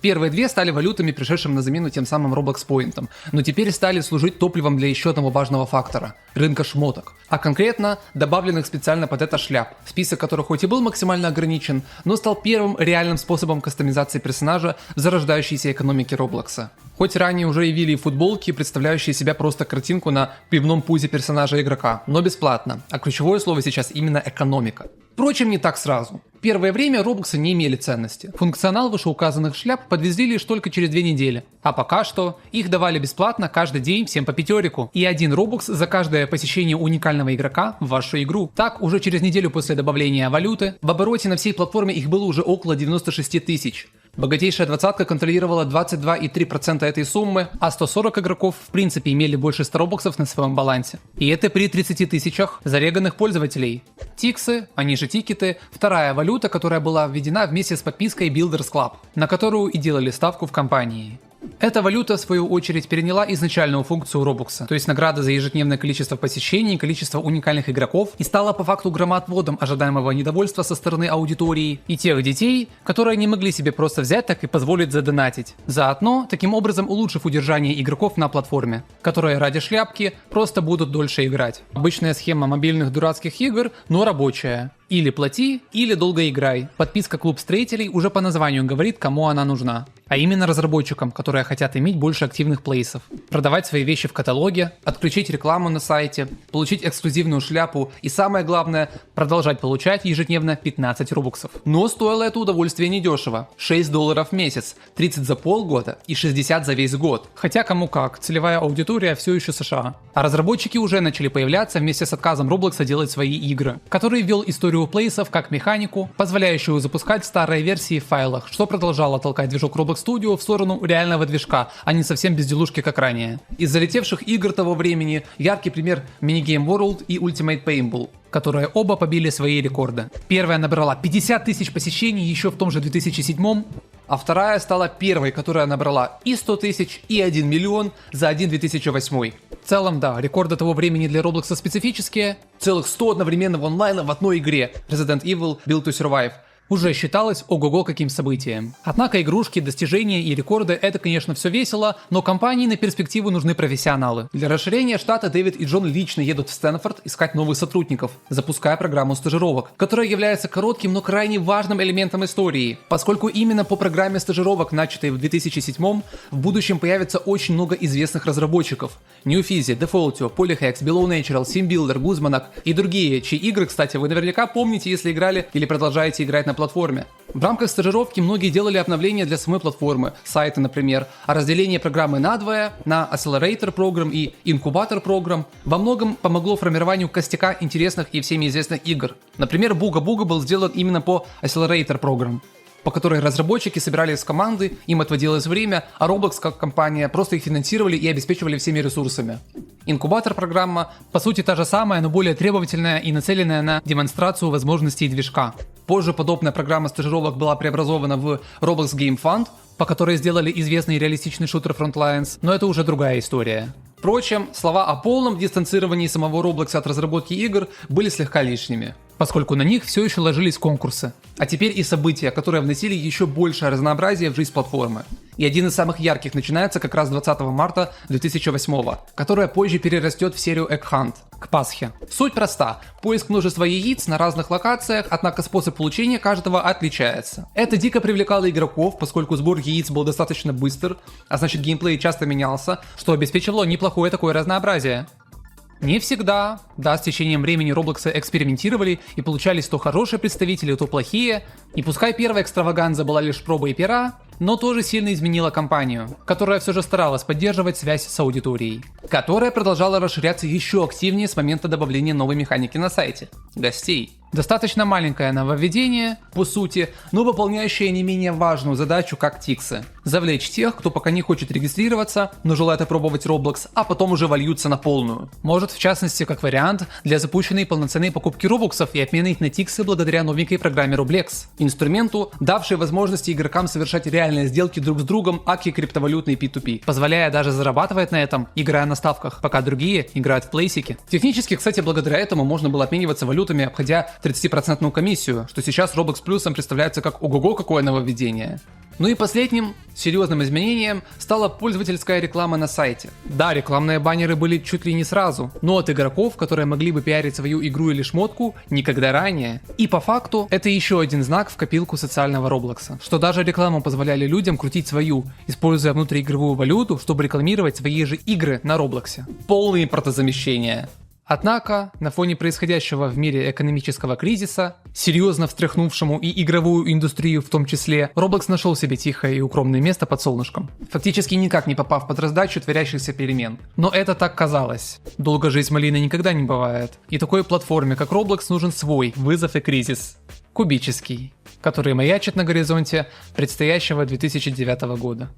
Первые 2 стали валютами, пришедшим на замену тем самым Roblox Point, но теперь стали служить топливом для еще одного важного фактора – рынка шмоток. А конкретно добавленных специально под это шляп, список которых хоть и был максимально ограничен, но стал первым реальным способом кастомизации персонажа в зарождающейся экономике Роблокса. Хоть ранее уже явили и футболки, представляющие себя просто картинку на пивном пузе персонажа игрока, но бесплатно, а ключевое слово сейчас именно экономика. Впрочем, не так сразу. Первое время Роблоксы не имели ценности. Функционал вышеуказанных шляп подвезли лишь только через 2 недели. А пока что их давали бесплатно каждый день всем по 5. И 1 робокс за каждое посещение уникального игрока в вашу игру. Так, уже через неделю после добавления валюты, в обороте на всей платформе их было уже около 96 тысяч. Богатейшая двадцатка контролировала 22,3% этой суммы, а 140 игроков в принципе имели больше 100 робоксов на своем балансе. И это при 30 тысячах зареганных пользователей. Тиксы, они же тикеты, вторая валюта, которая была введена вместе с подпиской Builders Club, на которую и делали ставку в компании. Эта валюта, в свою очередь, переняла изначальную функцию Робокса, то есть награда за ежедневное количество посещений, количество уникальных игроков, и стала по факту громоотводом ожидаемого недовольства со стороны аудитории и тех детей, которые не могли себе просто взять так и позволить задонатить. Заодно, таким образом улучшив удержание игроков на платформе, которые ради шляпки просто будут дольше играть. Обычная схема мобильных дурацких игр, но рабочая. Или плати, или долго играй. Подписка «Клуб строителей» уже по названию говорит, кому она нужна. А именно разработчикам, которые хотят иметь больше активных плейсов, продавать свои вещи в каталоге, отключить рекламу на сайте, получить эксклюзивную шляпу и самое главное, продолжать получать ежедневно 15 робоксов. Но стоило это удовольствие недешево. $6 в месяц, 30 за полгода и 60 за весь год. Хотя кому как, целевая аудитория все еще США. А разработчики уже начали появляться вместе с отказом Роблокса делать свои игры, который ввел историю плейсов как механику, позволяющую запускать старые версии в файлах, что продолжало толкать движок Roblox Studio в сторону реального движка, а не совсем безделушки как ранее. Из залетевших игр того времени яркий пример Minigame World и Ultimate Paintball, которые оба побили свои рекорды. Первая набрала 50 тысяч посещений еще в том же 2007, а вторая стала первой, которая набрала и 100 тысяч, и 1 миллион за один 2008. В целом, да, рекорды того времени для Роблокса специфические. Целых 100 одновременного онлайна в одной игре Resident Evil Build to Survive уже считалось ого-го каким событием. Однако игрушки, достижения и рекорды — это, конечно, все весело, но компании на перспективу нужны профессионалы. Для расширения штата Дэвид и Джон лично едут в Стэнфорд искать новых сотрудников, запуская программу стажировок, которая является коротким, но крайне важным элементом истории, поскольку именно по программе стажировок, начатой в 2007, в будущем появится очень много известных разработчиков. Newfizi, Defaultio, Polyhex, Below Natural, SimBuilder, Guzmanac и другие, чьи игры, кстати, вы наверняка помните, если играли или продолжаете играть на платформе. В рамках стажировки многие делали обновления для самой платформы, сайта, например, а разделение программы надвое на Accelerator Program и Incubator Program во многом помогло формированию костяка интересных и всеми известных игр. Например, Booga Booga был сделан именно по Accelerator Program, по которой разработчики собирались в команды, им отводилось время, а Roblox как компания просто их финансировали и обеспечивали всеми ресурсами. Инкубатор-программа по сути та же самая, но более требовательная и нацеленная на демонстрацию возможностей движка. Позже подобная программа стажировок была преобразована в Roblox Game Fund, по которой сделали известный реалистичный шутер Frontlines, но это уже другая история. Впрочем, слова о полном дистанцировании самого Roblox от разработки игр были слегка лишними, поскольку на них все еще ложились конкурсы. А теперь и события, которые вносили еще большее разнообразие в жизнь платформы. И один из самых ярких начинается как раз 20 марта 2008, которая позже перерастет в серию Egg Hunt к Пасхе. Суть проста: поиск множества яиц на разных локациях, однако способ получения каждого отличается. Это дико привлекало игроков, поскольку сбор яиц был достаточно быстр, а значит геймплей часто менялся, что обеспечивало неплохое такое разнообразие. Не всегда. Да, с течением времени Роблоксы экспериментировали и получались то хорошие представители, то плохие. И пускай первая экстраваганза была лишь пробой пера, но тоже сильно изменила компанию, которая все же старалась поддерживать связь с аудиторией, которая продолжала расширяться еще активнее с момента добавления новой механики на сайте – гостей. Достаточно маленькое нововведение, по сути, но выполняющее не менее важную задачу, как тиксы. Завлечь тех, кто пока не хочет регистрироваться, но желает опробовать Roblox, а потом уже вольются на полную. Может, в частности, как вариант, для запущенной полноценной покупки робоксов и обмена их на тиксы благодаря новенькой программе Roblex. Инструменту, давшей возможности игрокам совершать реальные сделки друг с другом, аки криптовалютный P2P, позволяя даже зарабатывать на этом, играя на ставках, пока другие играют в плейсики. Технически, кстати, благодаря этому можно было обмениваться валютами, обходя 30% комиссию, что сейчас Roblox Плюсом представляется как ого-го какое нововведение. Ну и последним серьезным изменением стала пользовательская реклама на сайте. Да, рекламные баннеры были чуть ли не сразу, но от игроков, которые могли бы пиарить свою игру или шмотку, никогда ранее. И по факту, это еще один знак в копилку социального Роблокса, что даже рекламу позволяли людям крутить свою, используя внутриигровую валюту, чтобы рекламировать свои же игры на Роблоксе. Полное импортозамещение. Однако, на фоне происходящего в мире экономического кризиса, серьезно встряхнувшему и игровую индустрию в том числе, Roblox нашел себе тихое и укромное место под солнышком, фактически никак не попав под раздачу творящихся перемен. Но это так казалось. Долго жизнь малины никогда не бывает, и такой платформе, как Roblox, нужен свой вызов и кризис. Кубический, который маячит на горизонте предстоящего 2009 года.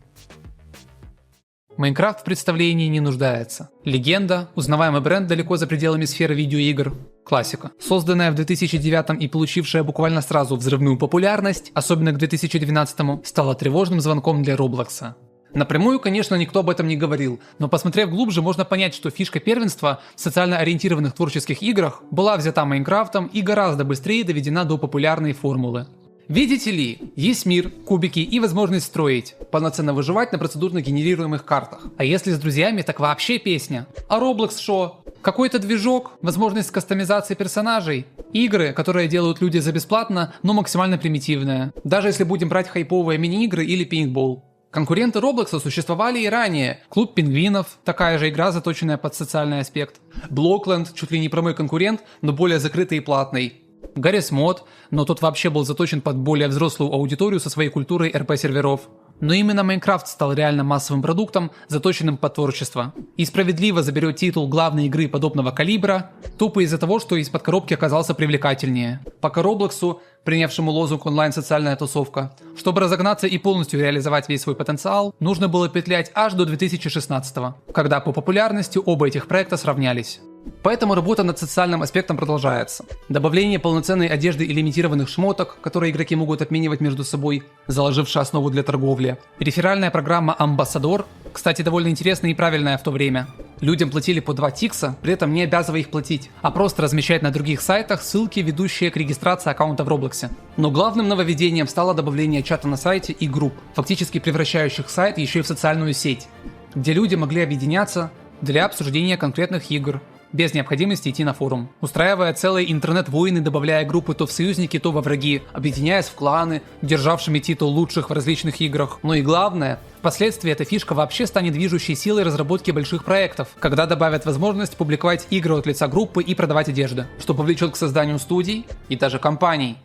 Майнкрафт в представлении не нуждается. Легенда, узнаваемый бренд далеко за пределами сферы видеоигр. Классика. Созданная в 2009 и получившая буквально сразу взрывную популярность, особенно к 2012-му, стала тревожным звонком для Роблокса. Напрямую, конечно, никто об этом не говорил, но посмотрев глубже, можно понять, что фишка первенства в социально ориентированных творческих играх была взята Майнкрафтом и гораздо быстрее доведена до популярной формулы. Видите ли, есть мир, кубики и возможность строить, полноценно выживать на процедурно генерируемых картах. А если с друзьями, так вообще песня. А Roblox шо? Какой-то движок, возможность кастомизации персонажей, игры, которые делают люди за бесплатно, но максимально примитивные. Даже если будем брать хайповые мини-игры или пейнтбол. Конкуренты Роблокса существовали и ранее. Клуб пингвинов, такая же игра, заточенная под социальный аспект. Блокленд, чуть ли не прямой конкурент, но более закрытый и платный. Гаррис Мод, но тот вообще был заточен под более взрослую аудиторию со своей культурой РП-серверов. Но именно Майнкрафт стал реально массовым продуктом, заточенным под творчество. И справедливо заберет титул главной игры подобного калибра, тупо из-за того, что из-под коробки оказался привлекательнее. Пока Роблоксу, принявшему лозунг онлайн-социальная тусовка, чтобы разогнаться и полностью реализовать весь свой потенциал, нужно было петлять аж до 2016-го, когда по популярности оба этих проекта сравнялись. Поэтому работа над социальным аспектом продолжается. Добавление полноценной одежды и лимитированных шмоток, которые игроки могут обменивать между собой, заложившая основу для торговли. Реферальная программа Ambassador, кстати, довольно интересная и правильная в то время. Людям платили по 2 тикса, при этом не обязывая их платить, а просто размещать на других сайтах ссылки, ведущие к регистрации аккаунта в Роблоксе. Но главным нововведением стало добавление чата на сайте и групп, фактически превращающих сайт еще и в социальную сеть, где люди могли объединяться для обсуждения конкретных игр, без необходимости идти на форум, устраивая целые интернет-войны, добавляя группы то в союзники, то во враги, объединяясь в кланы, державшими титул лучших в различных играх. Но и главное, впоследствии эта фишка вообще станет движущей силой разработки больших проектов, когда добавят возможность публиковать игры от лица группы и продавать одежду, что повлечет к созданию студий и даже компаний.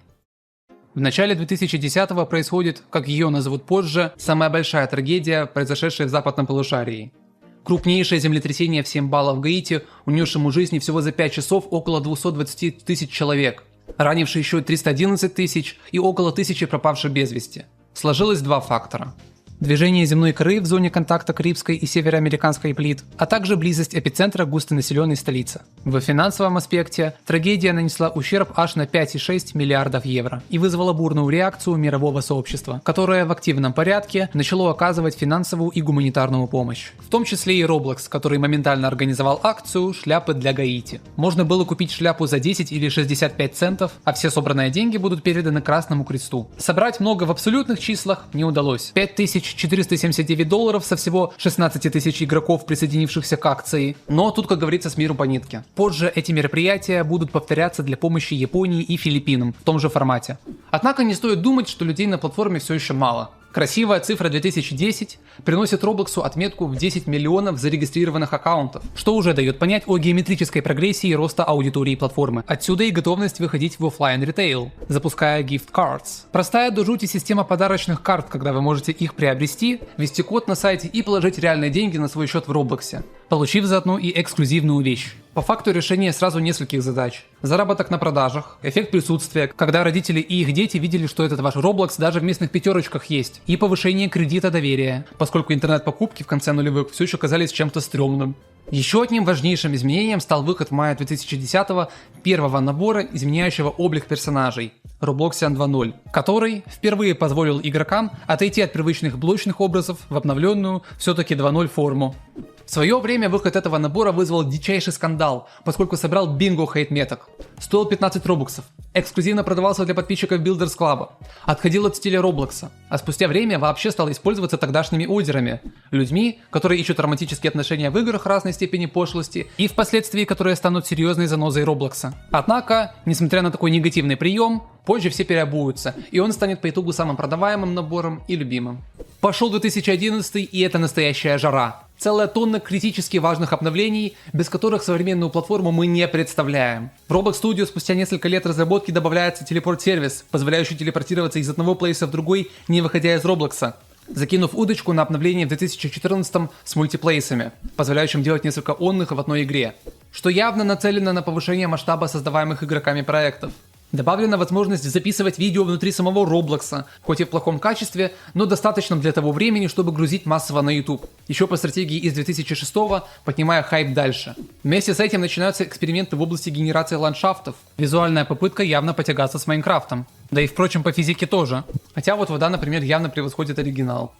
В начале 2010-го происходит, как ее назовут позже, самая большая трагедия, произошедшая в западном полушарии. Крупнейшее землетрясение в 7 баллов в Гаити, унесшему жизни всего за 5 часов около 220 тысяч человек, ранивший еще 311 тысяч и около 1000 пропавших без вести. Сложилось два фактора. Движение земной коры в зоне контакта Карибской и североамериканской плит, а также близость эпицентра густонаселенной столицы. В финансовом аспекте трагедия нанесла ущерб аж на 5,6 миллиардов евро и вызвала бурную реакцию мирового сообщества, которое в активном порядке начало оказывать финансовую и гуманитарную помощь. В том числе и Roblox, который моментально организовал акцию «Шляпы для Гаити». Можно было купить шляпу за 10 или 65 центов, а все собранные деньги будут переданы Красному Кресту. Собрать много в абсолютных числах не удалось. $5479 со всего 16 тысяч игроков, присоединившихся к акции. Но тут, как говорится, с миру по нитке. Позже эти мероприятия будут повторяться для помощи Японии и Филиппинам в том же формате. Однако не стоит думать, что людей на платформе все еще мало. Красивая цифра 2010 приносит Роблоксу отметку в 10 миллионов зарегистрированных аккаунтов, что уже дает понять о геометрической прогрессии роста аудитории платформы. Отсюда и готовность выходить в офлайн ритейл, запуская gift cards. Простая до жути система подарочных карт, когда вы можете их приобрести, ввести код на сайте и положить реальные деньги на свой счет в Роблоксе, получив заодно и эксклюзивную вещь. По факту решение сразу нескольких задач. Заработок на продажах, эффект присутствия, когда родители и их дети видели, что этот ваш Roblox даже в местных пятерочках есть, и повышение кредита доверия, поскольку интернет-покупки в конце нулевых все еще казались чем-то стрёмным. Еще одним важнейшим изменением стал выход в мае 2010-го первого набора, изменяющего облик персонажей – Robloxian 2.0, который впервые позволил игрокам отойти от привычных блочных образов в обновленную, все-таки 2.0 форму. В свое время выход этого набора вызвал дичайший скандал, поскольку собрал бинго хейт-меток. Стоил 15 робоксов, эксклюзивно продавался для подписчиков Builders Club, отходил от стиля Роблокса, а спустя время вообще стал использоваться тогдашними ульдерами, людьми, которые ищут романтические отношения в играх разной степени пошлости и впоследствии которые станут серьезной занозой Роблокса. Однако, несмотря на такой негативный прием, позже все переобуются, и он станет по итогу самым продаваемым набором и любимым. Пошел 2011 и это настоящая жара. Целая тонна критически важных обновлений, без которых современную платформу мы не представляем. В Roblox Studio спустя несколько лет разработки добавляется телепорт-сервис, позволяющий телепортироваться из одного плейса в другой, не выходя из Роблокса, закинув удочку на обновление в 2014 с мультиплейсами, позволяющим делать несколько онных в одной игре, что явно нацелено на повышение масштаба создаваемых игроками проектов. Добавлена возможность записывать видео внутри самого Роблокса, хоть и в плохом качестве, но достаточном для того времени, чтобы грузить массово на YouTube. Еще по стратегии из 2006-го, поднимая хайп дальше. Вместе с этим начинаются эксперименты в области генерации ландшафтов. Визуальная попытка явно потягаться с Майнкрафтом. Да и впрочем по физике тоже. Хотя вот вода, например, явно превосходит оригинал.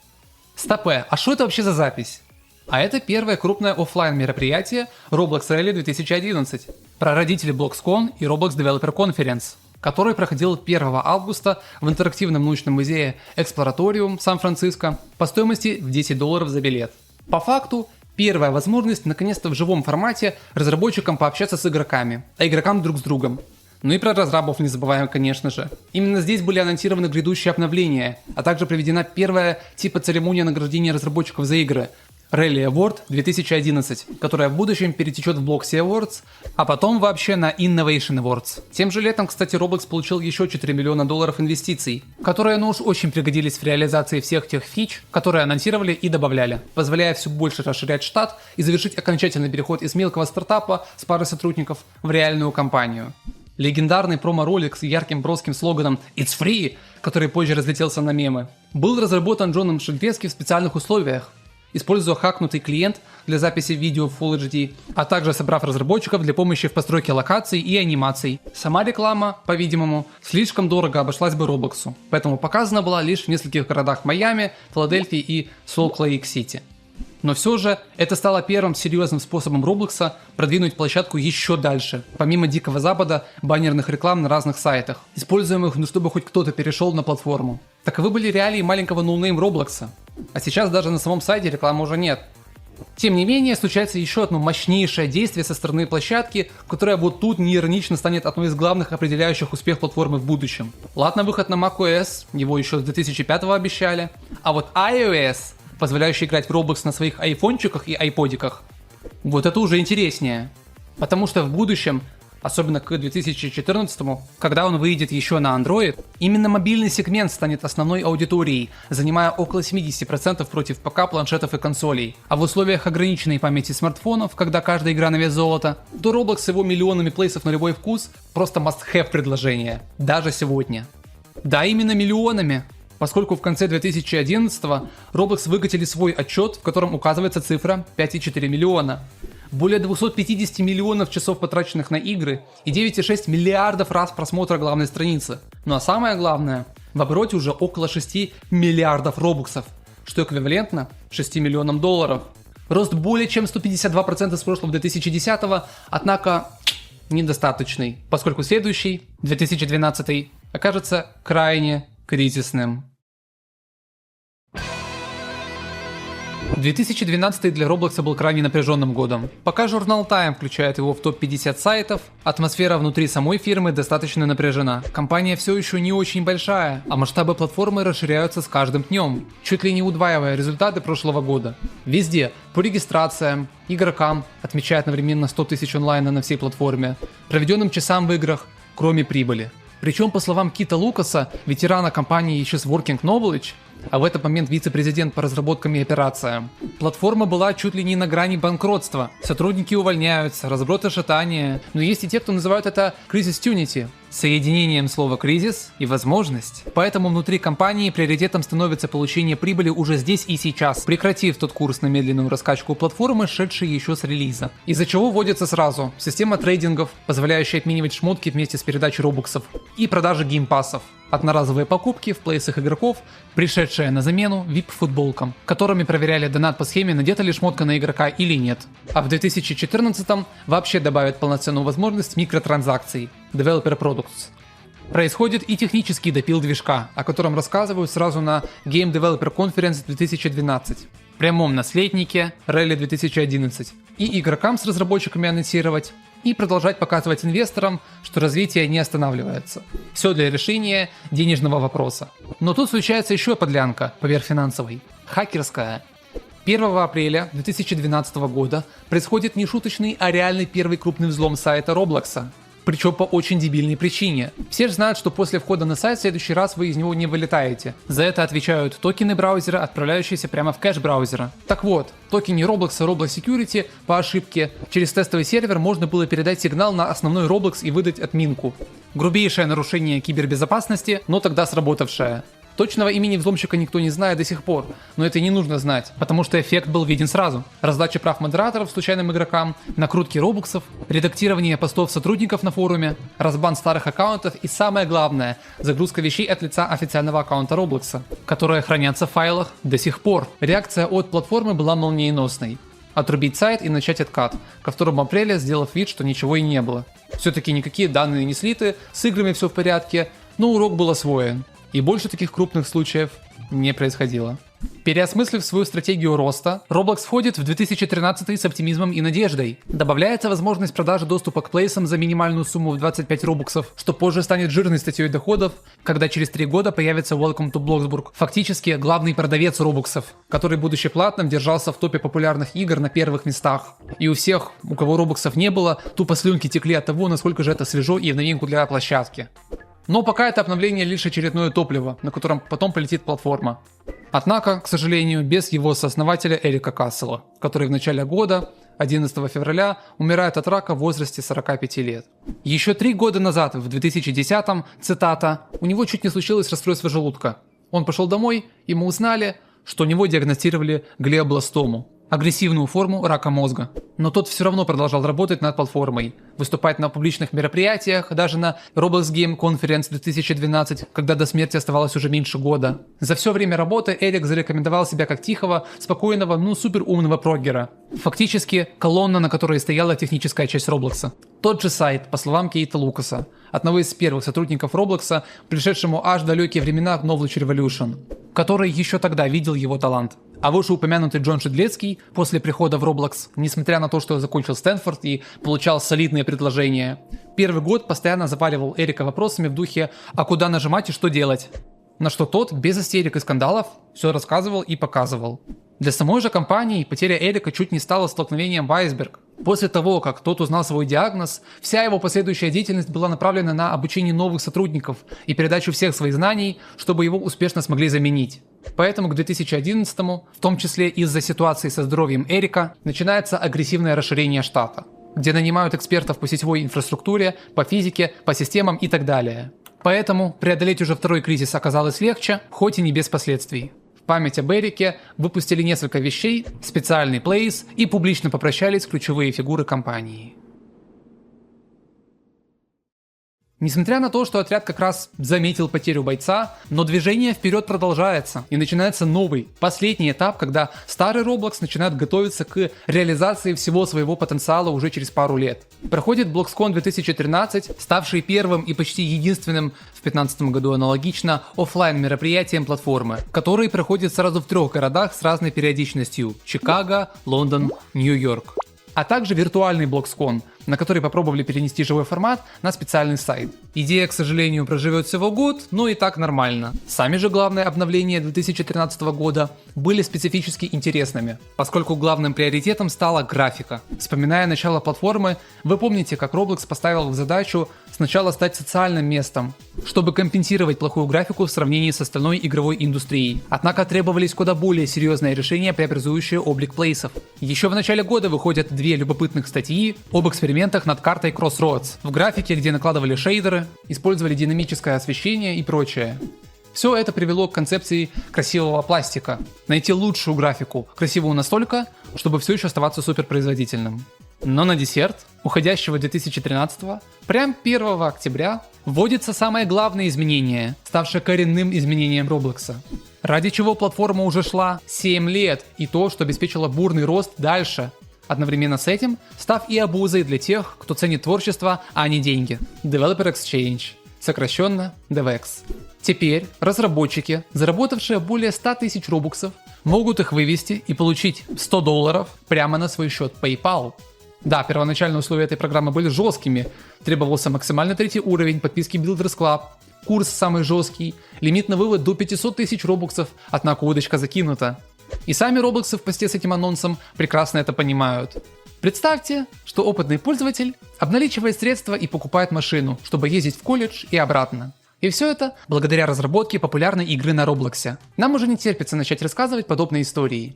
Стопэ, а что это вообще за запись? А это первое крупное офлайн мероприятие Roblox Rally 2011, прародители BloxCon и Roblox Developer Conference, который проходил 1 августа в интерактивном научном музее Exploratorium Сан-Франциско по стоимости в $10 за билет. По факту, первая возможность наконец-то в живом формате разработчикам пообщаться с игроками, а игрокам друг с другом. Ну и про разрабов не забываем, конечно же. Именно здесь были анонсированы грядущие обновления, а также проведена первая типа церемония награждения разработчиков за игры Rally Award 2011, которая в будущем перетечет в Bloxy Awards, а потом вообще на Innovation Awards. Тем же летом, кстати, Roblox получил еще $4 миллиона инвестиций, которые, ну уж очень пригодились в реализации всех тех фич, которые анонсировали и добавляли, позволяя все больше расширять штат и завершить окончательный переход из мелкого стартапа с парой сотрудников в реальную компанию. Легендарный промо-ролик с ярким броским слоганом «It's free», который позже разлетелся на мемы, был разработан Джоном Шильдески в специальных условиях, используя хакнутый клиент для записи видео в Full HD, а также собрав разработчиков для помощи в постройке локаций и анимаций. Сама реклама, по-видимому, слишком дорого обошлась бы Роблоксу, поэтому показана была лишь в нескольких городах Майами, Филадельфии и Солт-Лейк-Сити. Но все же это стало первым серьезным способом Роблокса продвинуть площадку еще дальше, помимо Дикого Запада, баннерных реклам на разных сайтах, используемых, чтобы хоть кто-то перешел на платформу. Таковы были реалии маленького ноунейм Роблокса, а сейчас даже на самом сайте рекламы уже нет. Тем не менее, случается еще одно мощнейшее действие со стороны площадки, которое вот тут неиронично станет одной из главных определяющих успех платформы в будущем. Ладно, выход на macOS, его еще с 2005-го обещали, а вот iOS, позволяющий играть в Roblox на своих айфончиках и айподиках, вот это уже интереснее. Потому что в будущем, особенно к 2014-му, когда он выйдет еще на Android, именно мобильный сегмент станет основной аудиторией, занимая около 70% против ПК, планшетов и консолей. А в условиях ограниченной памяти смартфонов, когда каждая игра на вес золота, то Roblox с его миллионами плейсов на любой вкус просто must-have предложение, даже сегодня. Да, именно миллионами. Поскольку в конце 2011-го Roblox выкатили свой отчет, в котором указывается цифра 5,4 миллиона. Более 250 миллионов часов потраченных на игры и 9,6 миллиардов раз просмотра главной страницы. Ну а самое главное, в обороте уже около 6 миллиардов робоксов, что эквивалентно 6 миллионам долларов. Рост более чем 152% с прошлого 2010-го, однако недостаточный, поскольку следующий, 2012, окажется крайне кризисным. 2012 для Роблокса был крайне напряженным годом. Пока журнал Time включает его в топ-50 сайтов, атмосфера внутри самой фирмы достаточно напряжена. Компания все еще не очень большая, а масштабы платформы расширяются с каждым днем, чуть ли не удваивая результаты прошлого года. Везде, по регистрациям, игрокам, отмечая одновременно 100 тысяч онлайна на всей платформе, проведенным часам в играх, кроме прибыли. Причем, по словам Кита Лукаса, ветерана компании еще с Working Knowledge, а в этот момент вице-президент по разработкам и операциям. Платформа была чуть ли не на грани банкротства. Сотрудники увольняются, разброд и шатание. Но есть и те, кто называют это кризис-тюнити. Соединением слова «кризис» и «возможность». Поэтому внутри компании приоритетом становится получение прибыли уже здесь и сейчас, прекратив тот курс на медленную раскачку платформы, шедший еще с релиза. Из-за чего вводится сразу система трейдингов, позволяющая обменивать шмотки вместе с передачей робоксов, и продажи геймпассов. Одноразовые покупки в плейсах игроков, пришедшие на замену VIP-футболкам, которыми проверяли донат по схеме, надета ли шмотка на игрока или нет. А в 2014-м вообще добавят полноценную возможность микротранзакций Developer Products. Происходит и технический допил движка, о котором рассказывают сразу на Game Developer Conference 2012, прямом наследнике Rally 2011, и игрокам с разработчиками анонсировать, и продолжать показывать инвесторам, что развитие не останавливается. Все для решения денежного вопроса. Но тут случается еще подлянка поверх финансовой. Хакерская. 1 апреля 2012 года происходит не шуточный, а реальный первый крупный взлом сайта Roblox. Причем по очень дебильной причине. Все же знают, что после входа на сайт в следующий раз вы из него не вылетаете. За это отвечают токены браузера, отправляющиеся прямо в кэш браузера. Так вот, токене Roblox Roblox Security по ошибке через тестовый сервер можно было передать сигнал на основной Roblox и выдать админку. Грубейшее нарушение кибербезопасности, но тогда сработавшее. Точного имени взломщика никто не знает до сих пор, но это и не нужно знать, потому что эффект был виден сразу. Раздача прав модераторов случайным игрокам, накрутки робоксов, редактирование постов сотрудников на форуме, разбан старых аккаунтов и самое главное, загрузка вещей от лица официального аккаунта Roblox, которые хранятся в файлах до сих пор. Реакция от платформы была молниеносной. Отрубить сайт и начать откат, ко 2 апреля сделав вид, что ничего и не было. Все-таки никакие данные не слиты, с играми все в порядке, но урок был освоен. И больше таких крупных случаев не происходило. Переосмыслив свою стратегию роста, Roblox входит в 2013 с оптимизмом и надеждой. Добавляется возможность продажи доступа к плейсам за минимальную сумму в 25 робоксов, что позже станет жирной статьей доходов, когда через 3 года появится Welcome to Bloxburg, фактически главный продавец робоксов, который, будучи платным, держался в топе популярных игр на первых местах. И у всех, у кого робоксов не было, тупо слюнки текли от того, насколько же это свежо и в новинку для площадки. Но пока это обновление лишь очередное топливо, на котором потом полетит платформа. Однако, к сожалению, без его сооснователя Эрика Кассела, который в начале года, 11 февраля, умирает от рака в возрасте 45 лет. Еще 3 года назад, в 2010-м, цитата, у него чуть не случилось расстройство желудка. Он пошел домой, и мы узнали, что у него диагностировали глиобластому, агрессивную форму рака мозга. Но тот все равно продолжал работать над платформой, выступать на публичных мероприятиях, даже на Roblox Game Conference 2012, когда до смерти оставалось уже меньше года. За все время работы Эрик зарекомендовал себя как тихого, спокойного, супер умного проггера. Фактически колонна, на которой стояла техническая часть Roblox. Тот же сайт, по словам Кейта Лукаса, одного из первых сотрудников Roblox, пришедшему аж в далекие времена в Knowledge Revolution, который еще тогда видел его талант. А вышеупомянутый Джон Шедлецкий после прихода в Roblox, несмотря на то, что закончил Стэнфорд и получал солидные предложения, первый год постоянно запаривал Эрика вопросами в духе «а куда нажимать и что делать?». На что тот, без истерик и скандалов, все рассказывал и показывал. Для самой же компании потеря Эрика чуть не стала столкновением в айсберг. После того, как тот узнал свой диагноз, вся его последующая деятельность была направлена на обучение новых сотрудников и передачу всех своих знаний, чтобы его успешно смогли заменить. Поэтому к 2011-му, в том числе из-за ситуации со здоровьем Эрика, начинается агрессивное расширение штата, где нанимают экспертов по сетевой инфраструктуре, по физике, по системам и так далее. Поэтому преодолеть уже второй кризис оказалось легче, хоть и не без последствий. В память об Эрике выпустили несколько вещей, специальный плейс и публично попрощались ключевые фигуры компании. Несмотря на то, что отряд как раз заметил потерю бойца, но движение вперед продолжается и начинается новый, последний этап, когда старый Roblox начинает готовиться к реализации всего своего потенциала уже через пару лет. Проходит BloxCon 2013, ставший первым и почти единственным в 2015 году аналогично офлайн мероприятием платформы, который проходит сразу в 3 городах с разной периодичностью – Чикаго, Лондон, Нью-Йорк. А также виртуальный BloxCon, на который попробовали перенести живой формат на специальный сайт. Идея, к сожалению, проживет всего год, но и так нормально. Сами же главные обновления 2013 года были специфически интересными, поскольку главным приоритетом стала графика. Вспоминая начало платформы, вы помните, как Roblox поставил в задачу сначала стать социальным местом, чтобы компенсировать плохую графику в сравнении с остальной игровой индустрией. Однако требовались куда более серьезные решения, преобразующие облик плейсов. Еще в начале года выходят две любопытных статьи об экспериментах над картой Crossroads, в графике, где накладывали шейдеры, использовали динамическое освещение и прочее. Все это привело к концепции красивого пластика. Найти лучшую графику, красивую настолько, чтобы все еще оставаться суперпроизводительным. Но на десерт уходящего 2013-го, прям 1 октября, вводится самое главное изменение, ставшее коренным изменением Роблокса. Ради чего платформа уже шла 7 лет, и то, что обеспечило бурный рост дальше. Одновременно с этим, став и обузой для тех, кто ценит творчество, а не деньги. Developer Exchange, сокращенно DevEx. Теперь разработчики, заработавшие более 100 тысяч робоксов, могут их вывести и получить $100 прямо на свой счет PayPal. Да, первоначальные условия этой программы были жесткими. Требовался максимально 3-й уровень подписки Builders Club, курс самый жесткий, лимит на вывод до 500 тысяч робоксов, однако удочка закинута. И сами роблоксы в посте с этим анонсом прекрасно это понимают. Представьте, что опытный пользователь обналичивает средства и покупает машину, чтобы ездить в колледж и обратно. И все это благодаря разработке популярной игры на Роблоксе. Нам уже не терпится начать рассказывать подобные истории.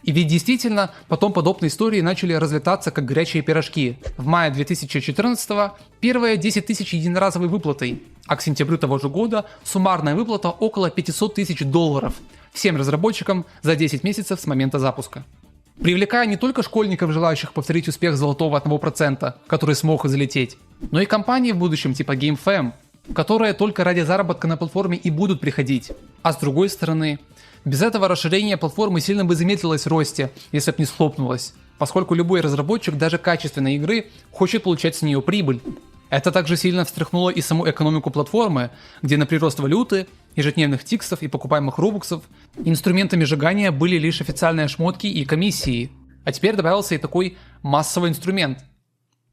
И ведь действительно, потом подобные истории начали разлетаться как горячие пирожки. В мае 2014-го первые 10 тысяч единоразовой выплатой, а к сентябрю того же года суммарная выплата около $500 тысяч всем разработчикам за 10 месяцев с момента запуска. Привлекая не только школьников, желающих повторить успех золотого 1%, который смог залететь, но и компании в будущем типа GameFam, которые только ради заработка на платформе и будут приходить. А с другой стороны, без этого расширение платформы сильно бы замедлилось в росте, если бы не схлопнулось, поскольку любой разработчик даже качественной игры хочет получать с нее прибыль. Это также сильно встряхнуло и саму экономику платформы, где на прирост валюты, ежедневных тиксов и покупаемых робоксов инструментами сжигания были лишь официальные шмотки и комиссии, а теперь добавился и такой массовый инструмент.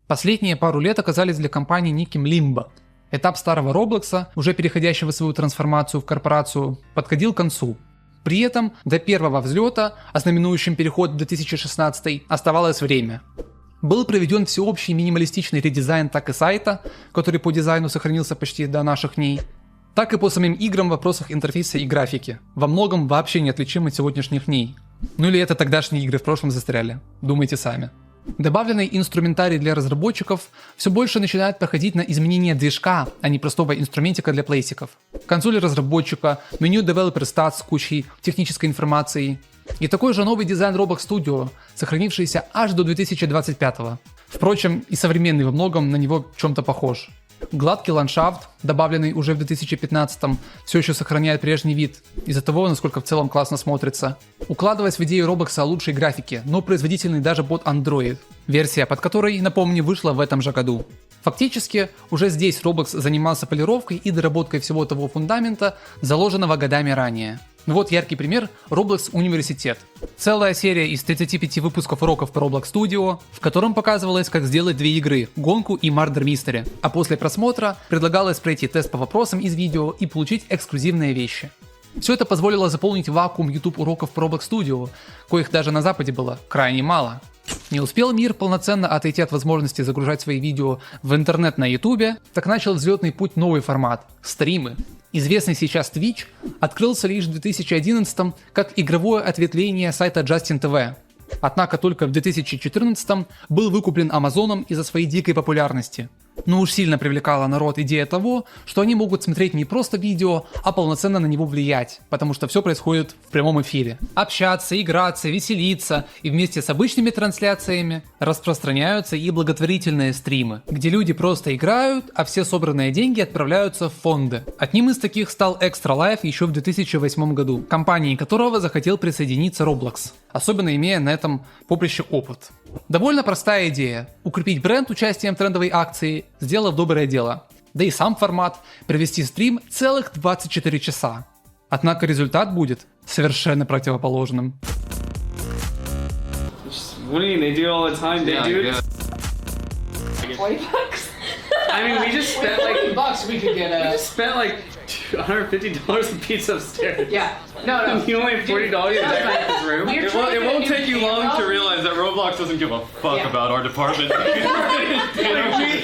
Последние пару лет оказались для компании неким лимбо. Этап старого Роблокса, уже переходящего свою трансформацию в корпорацию, подходил к концу. При этом до первого взлета, ознаменующим переход в 2016, оставалось время. Был проведен всеобщий минималистичный редизайн так и сайта, который по дизайну сохранился почти до наших дней, так и по самим играм в вопросах интерфейса и графики, во многом вообще неотличимы от сегодняшних дней. Ну или это тогдашние игры в прошлом застряли, думайте сами. Добавленный инструментарий для разработчиков все больше начинает походить на изменение движка, а не простого инструментика для плейсиков. Консоли разработчика, меню Developer Stats с кучей технической информации и такой же новый дизайн Roblox Studio, сохранившийся аж до 2025-го. Впрочем, и современный во многом на него в чем-то похож. Гладкий ландшафт, добавленный уже в 2015-м, все еще сохраняет прежний вид, из-за того, насколько в целом классно смотрится. Укладываясь в идею Roblox о лучшей графике, но производительный даже под Android, версия под которой, напомню, вышла в этом же году. Фактически, уже здесь Roblox занимался полировкой и доработкой всего того фундамента, заложенного годами ранее. Ну вот яркий пример – Roblox Университет. Целая серия из 35 выпусков уроков по Roblox Studio, в котором показывалось, как сделать две игры – гонку и Murder Mystery, а после просмотра предлагалось пройти тест по вопросам из видео и получить эксклюзивные вещи. Все это позволило заполнить вакуум YouTube уроков по Roblox Studio, коих даже на Западе было крайне мало. Не успел мир полноценно отойти от возможности загружать свои видео в интернет на YouTube, так начал взлетный путь новый формат – стримы. Известный сейчас Twitch открылся лишь в 2011 как игровое ответвление сайта Justin TV. Однако только в 2014 был выкуплен Амазоном из-за своей дикой популярности. Но уж сильно привлекала народ идея того, что они могут смотреть не просто видео, а полноценно на него влиять, потому что все происходит в прямом эфире. Общаться, играться, веселиться, и вместе с обычными трансляциями распространяются и благотворительные стримы, где люди просто играют, а все собранные деньги отправляются в фонды. Одним из таких стал Extra Life еще в 2008 году, компанией которого захотел присоединиться Roblox, особенно имея на этом поприще опыт. Довольно простая идея – укрепить бренд участием в трендовой акции, сделав доброе дело. Да и сам формат – провести стрим целых 24 часа. Однако результат будет совершенно противоположным. What do you mean? They do it all the time. They do it. $20? I mean, we just spent like $20 we could get we just spent like $150 on pizza upstairs. Yeah. No. You only have $40 in this room. It won't take you long to realize that Roblox doesn't give a fuck Yeah. about our department.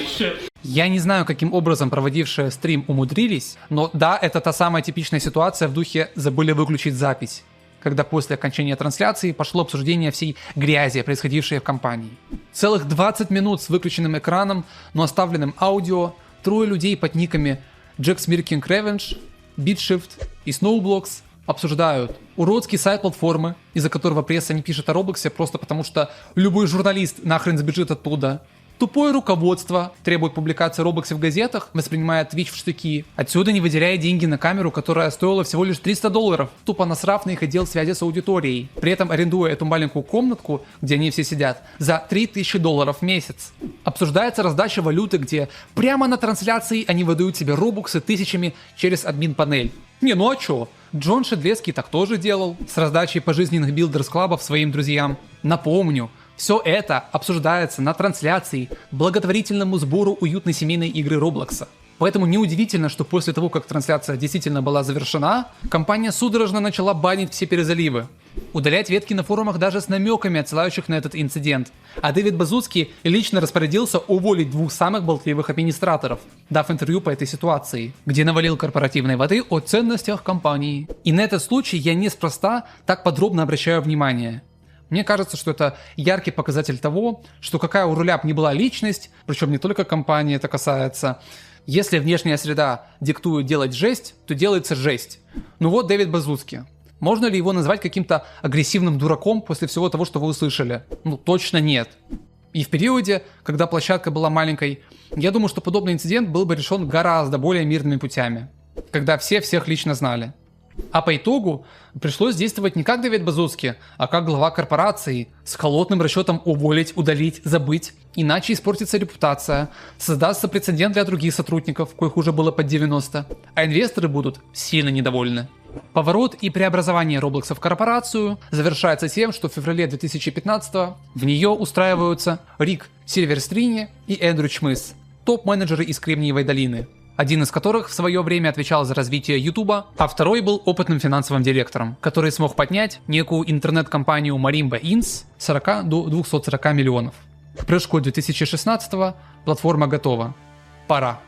Shit. Я не знаю, каким образом проводившие стрим умудрились, но да, это та самая типичная ситуация в духе «забыли выключить запись», когда после окончания трансляции пошло обсуждение всей грязи, происходившей в компании. Целых 20 минут с выключенным экраном, но оставленным аудио, трое людей под никами Jack Smirking Revenge, BitShift и Snowblocks обсуждают уродский сайт платформы, из-за которого пресса не пишет о Роблоксе просто потому, что любой журналист нахрен сбежит оттуда. Тупое руководство требует публикации Роблокса в газетах, воспринимая Twitch в штыки. Отсюда не выделяя деньги на камеру, которая стоила всего лишь $300, тупо насрав на их отдел связи с аудиторией. При этом арендуя эту маленькую комнатку, где они все сидят, за $3000 в месяц. Обсуждается раздача валюты, где прямо на трансляции они выдают себе робоксы тысячами через админ-панель. Не, ну а чё? Джон Шедлецкий так тоже делал, с раздачей пожизненных билдерс-клабов своим друзьям. Напомню, все это обсуждается на трансляции благотворительному сбору уютной семейной игры Роблокса. Поэтому неудивительно, что после того, как трансляция действительно была завершена, компания судорожно начала банить все перезаливы. Удалять ветки на форумах даже с намеками, отсылающих на этот инцидент. А Дэвид Базуцкий лично распорядился уволить двух самых болтливых администраторов, дав интервью по этой ситуации, где навалил корпоративной воды о ценностях компании. И на этот случай я неспроста так подробно обращаю внимание. Мне кажется, что это яркий показатель того, что какая у руля б ни была личность, причем не только компании это касается, если внешняя среда диктует делать жесть, то делается жесть. Ну вот Дэвид Базуцкий. Можно ли его назвать каким-то агрессивным дураком после всего того, что вы услышали? Ну точно нет. И в периоде, когда площадка была маленькой, я думаю, что подобный инцидент был бы решен гораздо более мирными путями, когда все всех лично знали. А по итогу пришлось действовать не как Дэвид Базуцкий, а как глава корпорации, с холодным расчетом уволить, удалить, забыть, иначе испортится репутация, создастся прецедент для других сотрудников, коих уже было под 90, а инвесторы будут сильно недовольны. Поворот и преобразование Роблокса в корпорацию завершается тем, что в феврале 2015 в нее устраиваются Рик Сильверстрини и Эндрю Чмыс, топ-менеджеры из Кремниевой долины. Один из которых в свое время отвечал за развитие Ютуба, а второй был опытным финансовым директором, который смог поднять некую интернет-компанию Marimba Inc. с 40 до 240 миллионов. К прыжку 2016 платформа готова. Пора.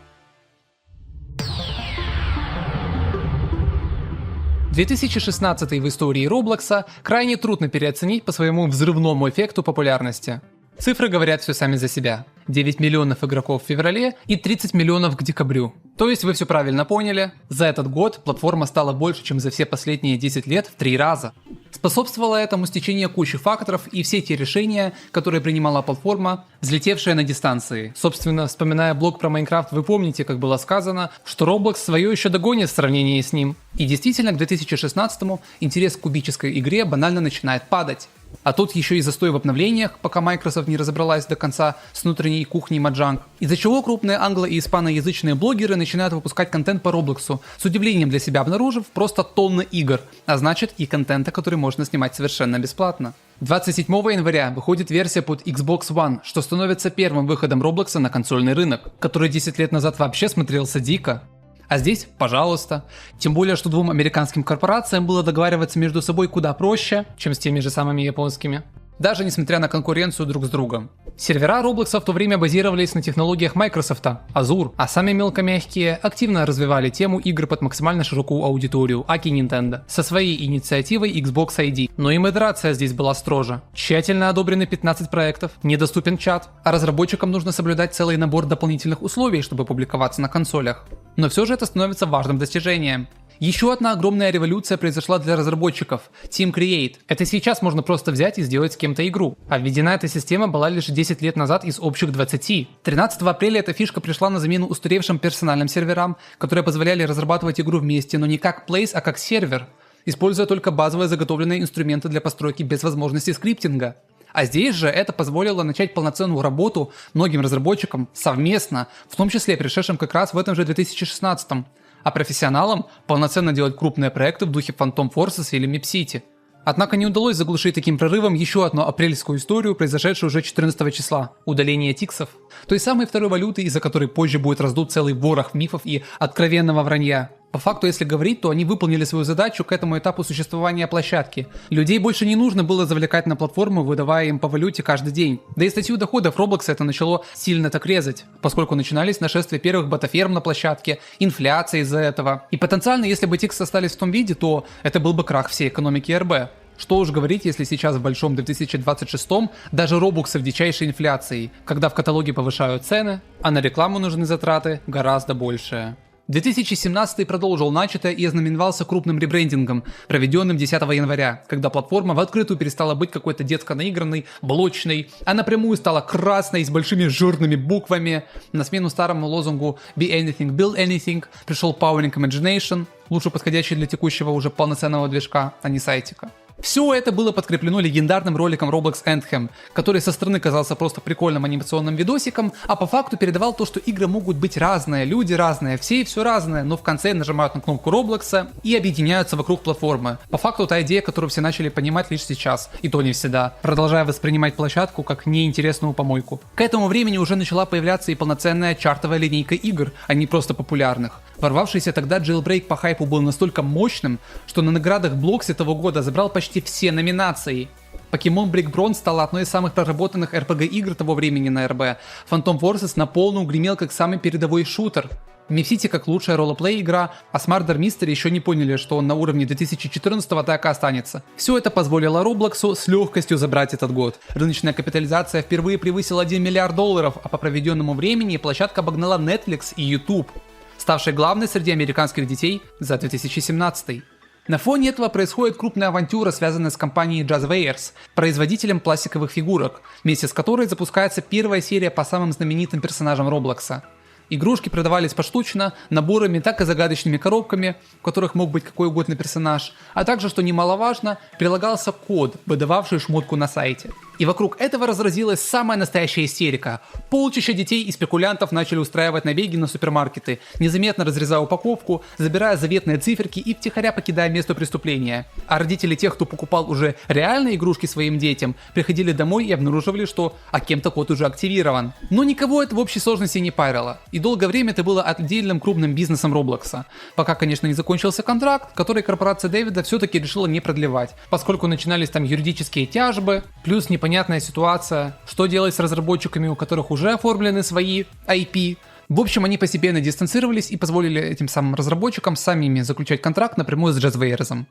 2016 в истории Роблокса крайне трудно переоценить по своему взрывному эффекту популярности. Цифры говорят все сами за себя. 9 миллионов игроков в феврале и 30 миллионов к декабрю. То есть вы все правильно поняли, за этот год платформа стала больше, чем за все последние 10 лет в 3 раза. Способствовало этому стечение кучи факторов и все те решения, которые принимала платформа, взлетевшая на дистанции. Собственно, вспоминая блог про Майнкрафт, вы помните, как было сказано, что Roblox свое еще догонит в сравнении с ним. И действительно, к 2016-му интерес к кубической игре банально начинает падать. А тут еще и застой в обновлениях, пока Microsoft не разобралась до конца с внутренней кухней Mojang. Из-за чего крупные англо- и испаноязычные блогеры начинают выпускать контент по Роблоксу, с удивлением для себя обнаружив просто тонны игр, а значит и контента, который можно снимать совершенно бесплатно. 27 января выходит версия под Xbox One, что становится первым выходом Роблокса на консольный рынок, который 10 лет назад вообще смотрелся дико. А здесь, пожалуйста. Тем более, что двум американским корпорациям было договариваться между собой куда проще, чем с теми же самыми японскими. Даже несмотря на конкуренцию друг с другом. Сервера Роблокса в то время базировались на технологиях Microsoft, Azure, а сами мелкомягкие активно развивали тему игр под максимально широкую аудиторию, аки Nintendo, со своей инициативой Xbox ID. Но и модерация здесь была строже. Тщательно одобрены 15 проектов, недоступен чат, а разработчикам нужно соблюдать целый набор дополнительных условий, чтобы публиковаться на консолях. Но все же это становится важным достижением. Еще одна огромная революция произошла для разработчиков – Team Create. Это сейчас можно просто взять и сделать с кем-то игру. А введена эта система была лишь 10 лет назад из общих 20. 13 апреля эта фишка пришла на замену устаревшим персональным серверам, которые позволяли разрабатывать игру вместе, но не как Place, а как сервер, используя только базовые заготовленные инструменты для постройки без возможности скриптинга. А здесь же это позволило начать полноценную работу многим разработчикам совместно, в том числе пришедшим как раз в этом же 2016. А профессионалам полноценно делать крупные проекты в духе Phantom Forces или Mip City. Однако не удалось заглушить таким прорывом еще одну апрельскую историю, произошедшую уже 14 числа – удаление тиксов. Той самой второй валюты, из-за которой позже будет раздут целый ворох мифов и откровенного вранья. По факту, если говорить, то они выполнили свою задачу к этому этапу существования площадки. Людей больше не нужно было завлекать на платформу, выдавая им по валюте каждый день. Да и статью доходов Roblox это начало сильно так резать, поскольку начинались нашествия первых ботаферм на площадке, инфляция из-за этого. И потенциально, если бы TIX остались в том виде, то это был бы крах всей экономики РБ. Что уж говорить, если сейчас в большом 2026-м даже Roblox в дичайшей инфляции, когда в каталоге повышают цены, а на рекламу нужны затраты гораздо большие. 2017 продолжил начатое и ознаменовался крупным ребрендингом, проведенным 10 января, когда платформа в открытую перестала быть какой-то детско наигранной, блочной, а напрямую стала красной с большими жирными буквами. На смену старому лозунгу «Be anything, build anything» пришел Powering Imagination, лучше подходящий для текущего уже полноценного движка, а не сайтика. Все это было подкреплено легендарным роликом Roblox Anthem, который со стороны казался просто прикольным анимационным видосиком, а по факту передавал то, что игры могут быть разные, люди разные, все и все разное, но в конце нажимают на кнопку Roblox и объединяются вокруг платформы. По факту та идея, которую все начали понимать лишь сейчас, и то не всегда, продолжая воспринимать площадку как неинтересную помойку. К этому времени уже начала появляться и полноценная чартовая линейка игр, а не просто популярных. Ворвавшийся тогда Jailbreak по хайпу был настолько мощным, что на наградах Bloxy того года забрал почти все номинации. Pokemon Brick Bronze стала одной из самых проработанных RPG игр того времени на РБ. Phantom Forces на полную гремел как самый передовой шутер. MapCity как лучшая ролеплей игра, а Smarter Mystery еще не поняли, что он на уровне 2014-го так и останется. Все это позволило Robloxу с легкостью забрать этот год. Рыночная капитализация впервые превысила $1 миллиард, а по проведенному времени площадка обогнала Netflix и YouTube, ставшей главной среди американских детей за 2017. На фоне этого происходит крупная авантюра, связанная с компанией Jazzwares, производителем пластиковых фигурок, вместе с которой запускается первая серия по самым знаменитым персонажам Роблокса. Игрушки продавались поштучно, наборами, так и загадочными коробками, в которых мог быть какой угодно персонаж, а также, что немаловажно, прилагался код, выдававший шмотку на сайте. И вокруг этого разразилась самая настоящая истерика. Полчища детей и спекулянтов начали устраивать набеги на супермаркеты, незаметно разрезая упаковку, забирая заветные циферки и втихаря покидая место преступления. А родители тех, кто покупал уже реальные игрушки своим детям, приходили домой и обнаруживали, что кем-то код уже активирован. Но никого это в общей сложности не парило. И долгое время это было отдельным крупным бизнесом Роблокса. Пока, конечно, не закончился контракт, который корпорация Дэвида все-таки решила не продлевать, поскольку начинались там юридические тяжбы, плюс непонятная ситуация, что делать с разработчиками, у которых уже оформлены свои IP. В общем, они постепенно дистанцировались и позволили этим самым разработчикам самими заключать контракт напрямую с Jazzwares.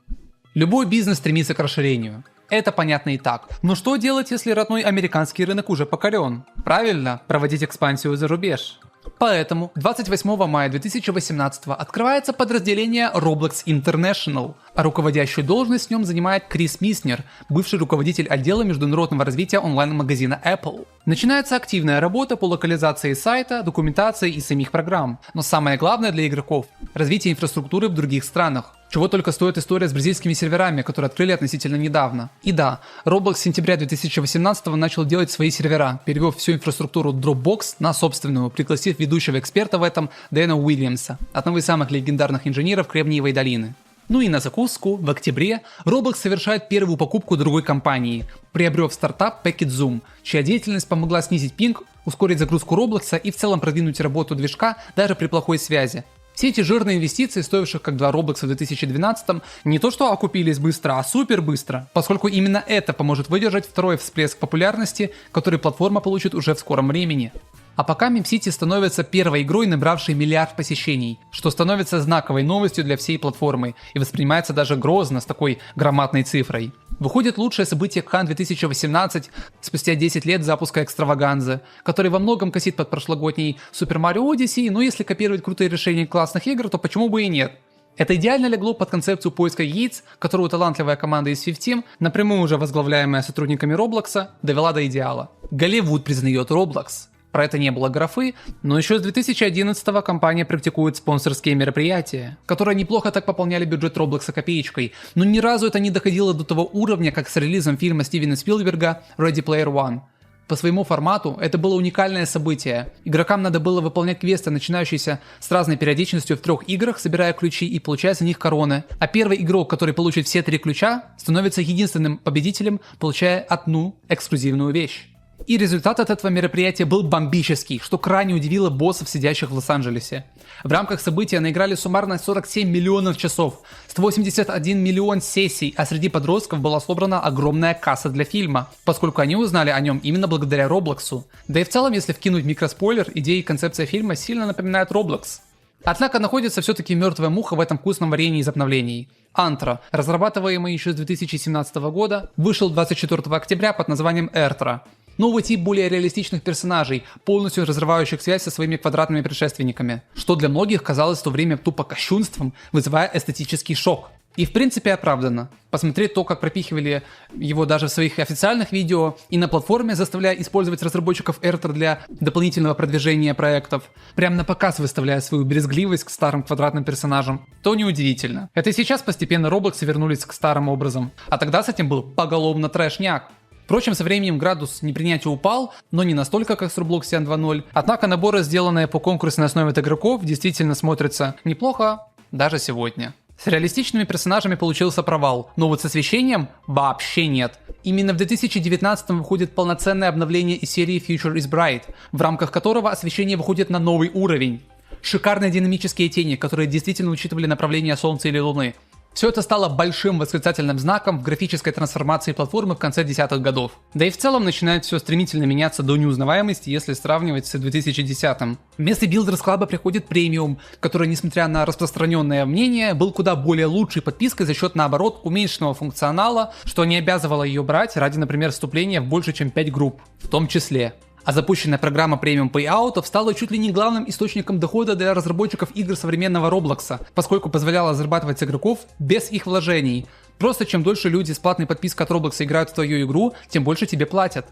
Любой бизнес стремится к расширению. Это понятно и так. Но что делать, если родной американский рынок уже покорен? Правильно, проводить экспансию за рубеж. Поэтому 28 мая 2018 открывается подразделение Roblox International, а руководящую должность в нем занимает Крис Миснер, бывший руководитель отдела международного развития онлайн-магазина Apple. Начинается активная работа по локализации сайта, документации и самих программ. Но самое главное для игроков – развитие инфраструктуры в других странах. Чего только стоит история с бразильскими серверами, которые открыли относительно недавно. И да, Roblox с сентября 2018 начал делать свои сервера, перевев всю инфраструктуру Dropbox на собственную, пригласив ведущего эксперта в этом Дэна Уильямса, одного из самых легендарных инженеров Кремниевой долины. Ну и на закуску, в октябре Roblox совершает первую покупку другой компании, приобрев стартап Packet Zoom, чья деятельность помогла снизить пинг, ускорить загрузку Roblox и в целом продвинуть работу движка даже при плохой связи. Все эти жирные инвестиции, стоивших как 2 Roblox в 2012, не то что окупились быстро, а супер быстро, поскольку именно это поможет выдержать второй всплеск популярности, который платформа получит уже в скором времени. А пока MapCity становится первой игрой, набравшей миллиард посещений, что становится знаковой новостью для всей платформы и воспринимается даже грозно с такой громадной цифрой. Выходит лучшее событие Cannes 2018 спустя 10 лет запуска экстраваганзы, который во многом косит под прошлогодний Super Mario Odyssey, но если копировать крутые решения классных игр, то почему бы и нет? Это идеально легло под концепцию поиска яиц, которую талантливая команда из 15, напрямую уже возглавляемая сотрудниками Роблокса, довела до идеала. Голливуд признает Roblox. Про это не было графы, но еще с 2011-го компания практикует спонсорские мероприятия, которые неплохо так пополняли бюджет Роблокса копеечкой, но ни разу это не доходило до того уровня, как с релизом фильма Стивена Спилберга Ready Player One. По своему формату это было уникальное событие. Игрокам надо было выполнять квесты, начинающиеся с разной периодичностью в 3 играх, собирая ключи и получая за них короны. А первый игрок, который получит все 3 ключа, становится единственным победителем, получая одну эксклюзивную вещь. И результат от этого мероприятия был бомбический, что крайне удивило боссов, сидящих в Лос-Анджелесе. В рамках события наиграли суммарно 47 миллионов часов, 181 миллион сессий, а среди подростков была собрана огромная касса для фильма, поскольку они узнали о нем именно благодаря Роблоксу. Да и в целом, если вкинуть микроспойлер, идея и концепция фильма сильно напоминают Roblox. Однако находится все-таки мертвая муха в этом вкусном варенье из обновлений. Антра, разрабатываемый еще с 2017 года, вышел 24 октября под названием Эртра. Новый тип более реалистичных персонажей, полностью разрывающих связь со своими квадратными предшественниками, что для многих казалось в то время тупо кощунством, вызывая эстетический шок. И в принципе оправданно. Посмотреть то, как пропихивали его даже в своих официальных видео и на платформе, заставляя использовать разработчиков Эртра для дополнительного продвижения проектов, прямо на показ выставляя свою брезгливость к старым квадратным персонажам, то неудивительно. Это и сейчас постепенно Roblox вернулись к старым образам, а тогда с этим был поголовно трэшняк. Впрочем, со временем градус непринятия упал, но не настолько, как с Roblox 2.0. Однако наборы, сделанные по конкурсной основе от игроков, действительно смотрятся неплохо даже сегодня. С реалистичными персонажами получился провал, но вот с освещением вообще нет. Именно в 2019 выходит полноценное обновление из серии Future is Bright, в рамках которого освещение выходит на новый уровень. Шикарные динамические тени, которые действительно учитывали направление Солнца или Луны. Все это стало большим восклицательным знаком в графической трансформации платформы в конце десятых годов. Да и в целом начинает все стремительно меняться до неузнаваемости, если сравнивать с 2010-м. Вместо Builders Club приходит премиум, который, несмотря на распространенное мнение, был куда более лучшей подпиской за счет, наоборот, уменьшенного функционала, что не обязывало ее брать ради, например, вступления в больше чем 5 групп, в том числе. А запущенная программа премиум пейаутов стала чуть ли не главным источником дохода для разработчиков игр современного Роблокса, поскольку позволяла зарабатывать с игроков без их вложений. Просто чем дольше люди с платной подпиской от Роблокса играют в твою игру, тем больше тебе платят.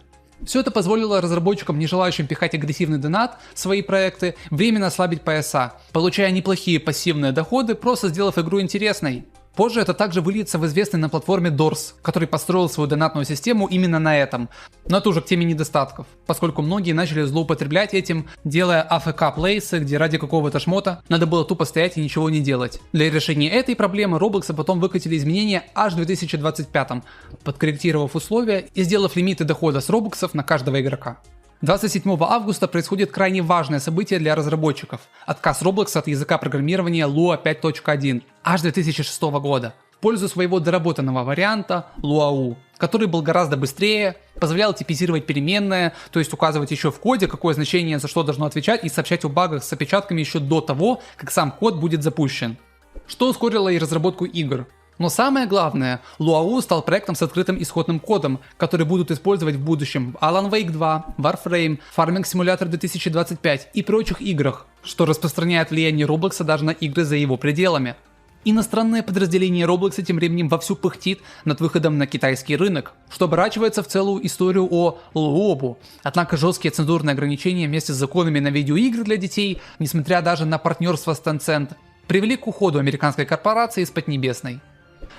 Все это позволило разработчикам, не желающим пихать агрессивный донат в свои проекты, временно ослабить пояса, получая неплохие пассивные доходы, просто сделав игру интересной. Позже это также выльется в известный на платформе Doors, который построил свою донатную систему именно на этом, но тоже к теме недостатков, поскольку многие начали злоупотреблять этим, делая AFK-плейсы, где ради какого-то шмота надо было тупо стоять и ничего не делать. Для решения этой проблемы Roblox потом выкатили изменения аж в 2025, подкорректировав условия и сделав лимиты дохода с Roblox'ов на каждого игрока. 27 августа происходит крайне важное событие для разработчиков – отказ Roblox от языка программирования Lua 5.1 аж 2006 года в пользу своего доработанного варианта Luau, который был гораздо быстрее, позволял типизировать переменные, то есть указывать еще в коде, какое значение за что должно отвечать, и сообщать о багах с опечатками еще до того, как сам код будет запущен, что ускорило и разработку игр. Но самое главное, Luau стал проектом с открытым исходным кодом, который будут использовать в будущем в Alan Wake 2, Warframe, Farming Simulator 2025 и прочих играх, что распространяет влияние Roblox даже на игры за его пределами. Иностранное подразделение Roblox тем временем вовсю пыхтит над выходом на китайский рынок, что оборачивается в целую историю о Луобу. Однако жесткие цензурные ограничения вместе с законами на видеоигры для детей, несмотря даже на партнерство с Tencent, привели к уходу американской корпорации из Поднебесной.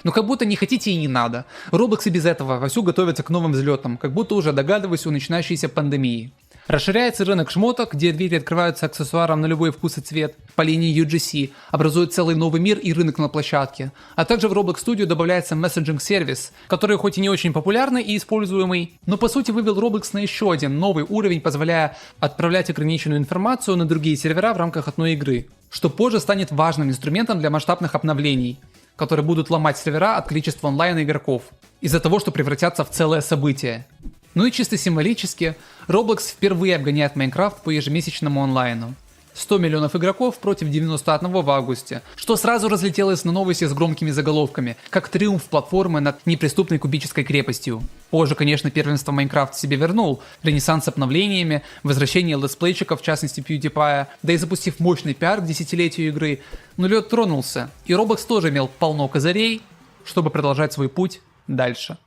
Но как будто не хотите и не надо. Roblox и без этого вовсю готовится к новым взлетам, как будто уже догадываясь о начинающейся пандемии. Расширяется рынок шмоток, где двери открываются аксессуарам на любой вкус и цвет, по линии UGC, образует целый новый мир и рынок на площадке. А также в Roblox Studio добавляется месседжинг-сервис, который хоть и не очень популярный и используемый, но по сути вывел Roblox на еще один новый уровень, позволяя отправлять ограниченную информацию на другие сервера в рамках одной игры, что позже станет важным инструментом для масштабных обновлений, которые будут ломать сервера от количества онлайн игроков, из-за того, что превратятся в целое событие. Ну и чисто символически, Roblox впервые обгоняет Minecraft по ежемесячному онлайну. 100 миллионов игроков против 91 в августе, что сразу разлетелось на новости с громкими заголовками, как триумф платформы над неприступной кубической крепостью. Позже, конечно, первенство Minecraft себе вернул, ренессанс с обновлениями, возвращение летсплейчиков, в частности PewDiePie, да и запустив мощный пиар к десятилетию игры, но лед тронулся, и Roblox тоже имел полно козырей, чтобы продолжать свой путь дальше.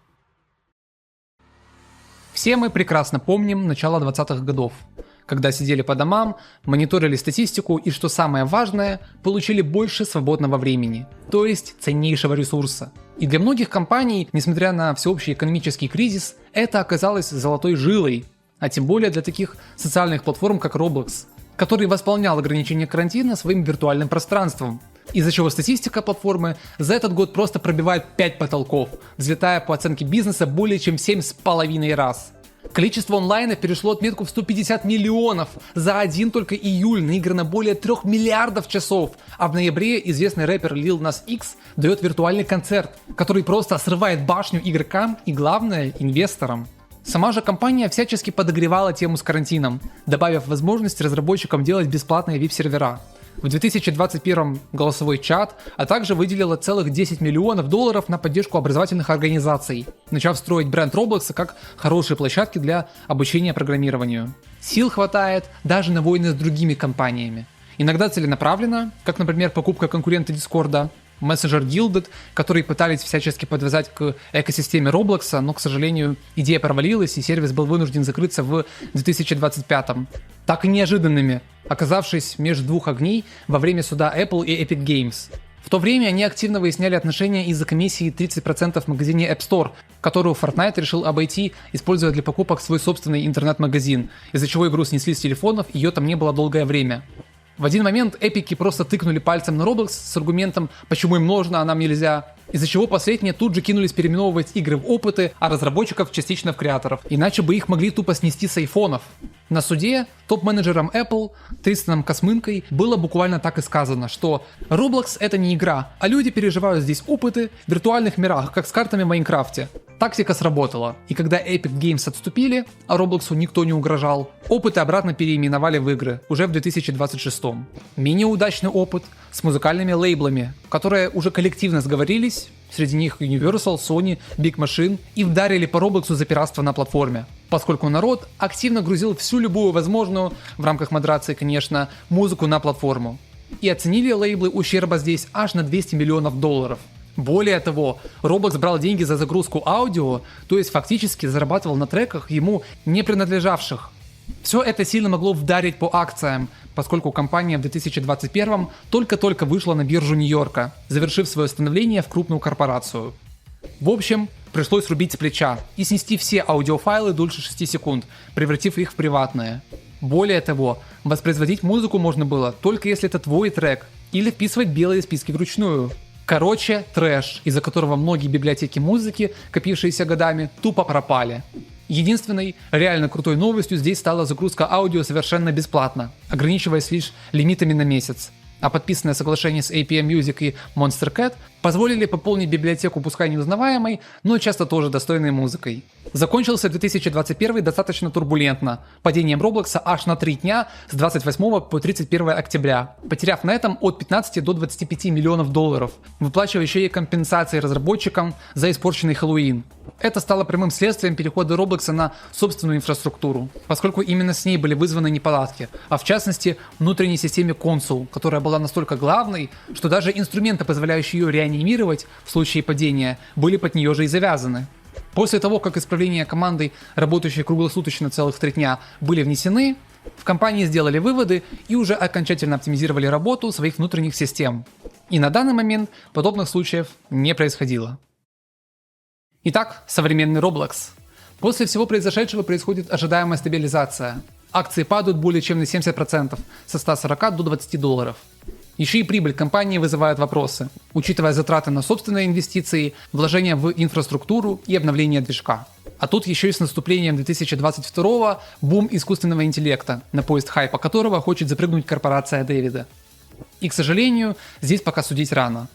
Все мы прекрасно помним начало 20-х годов, когда сидели по домам, мониторили статистику и, что самое важное, получили больше свободного времени, то есть ценнейшего ресурса. И для многих компаний, несмотря на всеобщий экономический кризис, это оказалось золотой жилой, а тем более для таких социальных платформ, как Roblox, который восполнял ограничения карантина своим виртуальным пространством, из-за чего статистика платформы за этот год просто пробивает 5 потолков, взлетая по оценке бизнеса более чем в 7,5 раз. Количество онлайна перешло отметку в 150 миллионов. За один только июль наиграно более 3 миллиардов часов. А в ноябре известный рэпер Lil Nas X дает виртуальный концерт, который просто срывает башню игрокам и, главное, инвесторам. Сама же компания всячески подогревала тему с карантином, добавив возможность разработчикам делать бесплатные VIP-сервера. В 2021 голосовой чат, а также выделила целых $10 миллионов на поддержку образовательных организаций, начав строить бренд Roblox как хорошие площадки для обучения программированию. Сил хватает даже на войны с другими компаниями. Иногда целенаправленно, как, например, покупка конкурента Discord, мессенджер Guilded, которые пытались всячески подвязать к экосистеме Roblox, но, к сожалению, идея провалилась и сервис был вынужден закрыться в 2025. Так и неожиданными, оказавшись между двух огней во время суда Apple и Epic Games. В то время они активно выясняли отношения из-за комиссии 30% в магазине App Store, которую Fortnite решил обойти, используя для покупок свой собственный интернет-магазин, из-за чего игру снесли с телефонов, ее там не было долгое время. В один момент эпики просто тыкнули пальцем на Roblox с аргументом «почему им можно, а нам нельзя», из-за чего последние тут же кинулись переименовывать игры в опыты, а разработчиков частично в креаторов, иначе бы их могли тупо снести с айфонов. На суде топ-менеджером Apple Тристаном Космынкой было буквально так и сказано, что Roblox это не игра, а люди переживают здесь опыты в виртуальных мирах, как с картами в Майнкрафте. Тактика сработала, и когда Epic Games отступили, а Roblox'у никто не угрожал, опыты обратно переименовали в игры, уже в 2026. Менее удачный опыт с музыкальными лейблами, которые уже коллективно сговорились, среди них Universal, Sony, Big Machine, и вдарили по Roblox'у за пиратство на платформе, поскольку народ активно грузил всю любую возможную, в рамках модерации, конечно, музыку на платформу. И оценили лейблы ущерба здесь аж на $200 миллионов. Более того, Roblox брал деньги за загрузку аудио, то есть фактически зарабатывал на треках ему не принадлежавших. Все это сильно могло вдарить по акциям, поскольку компания в 2021 только-только вышла на биржу Нью-Йорка, завершив свое становление в крупную корпорацию. В общем, пришлось рубить с плеча и снести все аудиофайлы дольше 6 секунд, превратив их в приватные. Более того, воспроизводить музыку можно было только если это твой трек, или вписывать белые списки вручную. Короче, трэш, из-за которого многие библиотеки музыки, копившиеся годами, тупо пропали. Единственной реально крутой новостью здесь стала загрузка аудио совершенно бесплатно, ограничиваясь лишь лимитами на месяц. А подписанное соглашение с APM Music и Monster Cat позволили пополнить библиотеку пускай неузнаваемой, но часто тоже достойной музыкой. Закончился 2021 достаточно турбулентно, падением Roblox аж на 3 дня с 28 по 31 октября, потеряв на этом от 15 до 25 миллионов долларов, выплачивая еще и компенсации разработчикам за испорченный Хэллоуин. Это стало прямым следствием перехода Roblox на собственную инфраструктуру, поскольку именно с ней были вызваны неполадки, а в частности внутренней системе Console, которая была настолько главной, что даже инструменты, позволяющие ее реанимировать в случае падения, были под нее же и завязаны. После того, как исправления командой, работающей круглосуточно целых 3 дня, были внесены, в компании сделали выводы и уже окончательно оптимизировали работу своих внутренних систем. И на данный момент подобных случаев не происходило. Итак, современный Roblox. После всего произошедшего происходит ожидаемая стабилизация. Акции падают более чем на 70%, со 140 до 20 долларов. Еще и прибыль компании вызывает вопросы, учитывая затраты на собственные инвестиции, вложения в инфраструктуру и обновление движка. А тут еще и с наступлением 2022 бум искусственного интеллекта, на поезд хайпа которого хочет запрыгнуть корпорация Дэвида. И, к сожалению, здесь пока судить рано.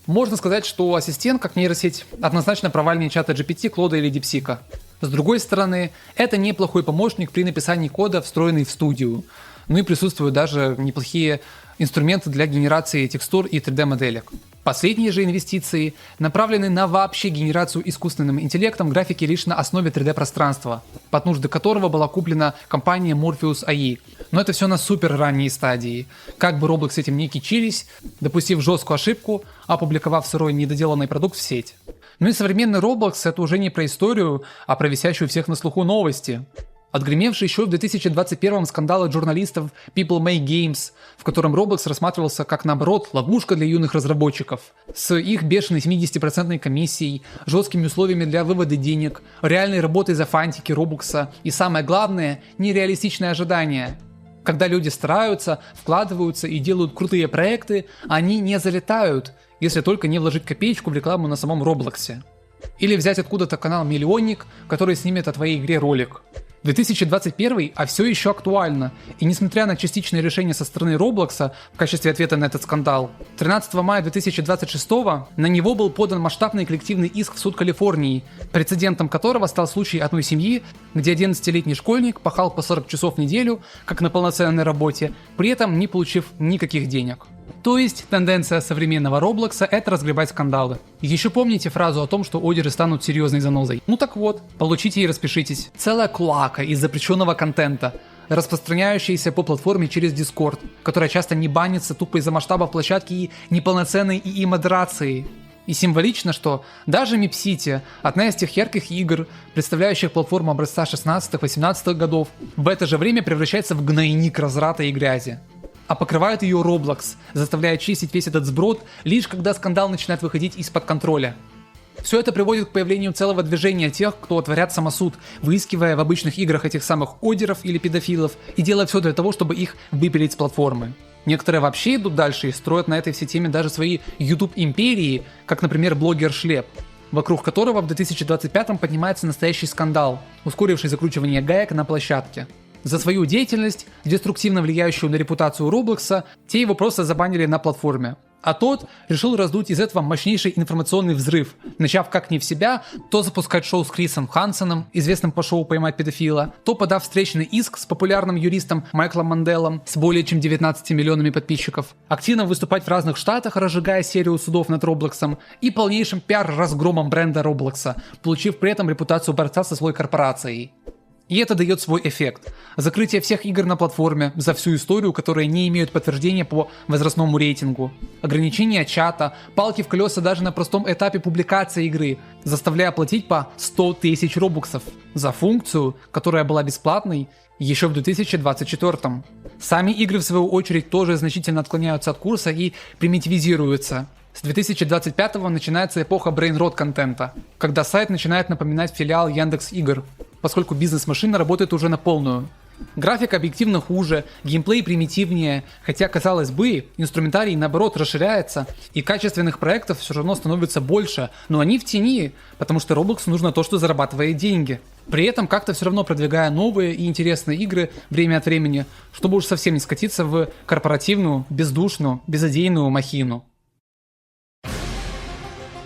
Можно сказать, что ассистент, как нейросеть, однозначно провальнее чата GPT, Клода или DeepSeek. С другой стороны, это неплохой помощник при написании кода, встроенный в студию. Ну и присутствуют даже неплохие инструменты для генерации текстур и 3D-моделек. Последние же инвестиции направлены на вообще генерацию искусственным интеллектом графики лишь на основе 3D-пространства, под нужды которого была куплена компания Morpheus AI. Но это все на супер ранней стадии. Как бы Roblox этим не кичились, допустив жесткую ошибку, опубликовав сырой недоделанный продукт в сеть. Ну и современный Roblox это уже не про историю, а про висящую всех на слуху новости. Отгремевший еще в 2021 скандал от журналистов People Make Games, в котором Roblox рассматривался как, наоборот, ловушка для юных разработчиков, с их бешеной 70% комиссией, жесткими условиями для вывода денег, реальной работой за фантики Roblox и, самое главное, нереалистичные ожидания. Когда люди стараются, вкладываются и делают крутые проекты, они не залетают, если только не вложить копеечку в рекламу на самом Roblox. Или взять откуда-то канал «Миллионник», который снимет о твоей игре ролик. 2021, а все еще актуально. И несмотря на частичное решение со стороны Roblox в качестве ответа на этот скандал, 13 мая 2026 на него был подан масштабный коллективный иск в суд Калифорнии, прецедентом которого стал случай одной семьи, где 11-летний школьник пахал по 40 часов в неделю, как на полноценной работе, при этом не получив никаких денег. То есть тенденция современного Роблокса — это разгребать скандалы. Еще помните фразу о том, что одеры станут серьезной занозой? Ну так вот, получите и распишитесь. Целая клоака из запрещенного контента, распространяющаяся по платформе через Discord, которая часто не банится тупо из-за масштабов площадки и неполноценной ИИ модерации. И символично, что даже Mip City, одна из тех ярких игр, представляющих платформу образца 16-18 годов, в это же время превращается в гнойник разврата и грязи. А покрывает ее Roblox, заставляя чистить весь этот сброд, лишь когда скандал начинает выходить из-под контроля. Все это приводит к появлению целого движения тех, кто творят самосуд, выискивая в обычных играх этих самых одеров или педофилов и делая все для того, чтобы их выпилить с платформы. Некоторые вообще идут дальше и строят на этой всей теме даже свои YouTube-империи, как, например, блогер Шлеп, вокруг которого в 2025 поднимается настоящий скандал, ускоривший закручивание гаек на площадке. За свою деятельность, деструктивно влияющую на репутацию Роблокса, те его просто забанили на платформе. А тот решил раздуть из этого мощнейший информационный взрыв, начав как не в себя, то запускать шоу с Крисом Хансеном, известным по шоу «Поймать педофила», то подав встречный иск с популярным юристом Майклом Манделом с более чем 19 миллионами подписчиков, активно выступать в разных штатах, разжигая серию судов над Роблоксом и полнейшим пиар-разгромом бренда Роблокса, получив при этом репутацию борца со злой корпорацией. И это дает свой эффект. Закрытие всех игр на платформе за всю историю, которые не имеют подтверждения по возрастному рейтингу. Ограничение чата, палки в колеса даже на простом этапе публикации игры, заставляя платить по 100 тысяч робоксов за функцию, которая была бесплатной еще в 2024. Сами игры в свою очередь тоже значительно отклоняются от курса и примитивизируются. С 2025 начинается эпоха брейн-рот контента, когда сайт начинает напоминать филиал Яндекс.Игр, поскольку бизнес-машина работает уже на полную. Графика объективно хуже, геймплей примитивнее, хотя, казалось бы, инструментарий наоборот расширяется, и качественных проектов все равно становится больше, но они в тени, потому что Роблоксу нужно то, что зарабатывает деньги. При этом как-то все равно продвигая новые и интересные игры время от времени, чтобы уж совсем не скатиться в корпоративную, бездушную, безыдейную махину.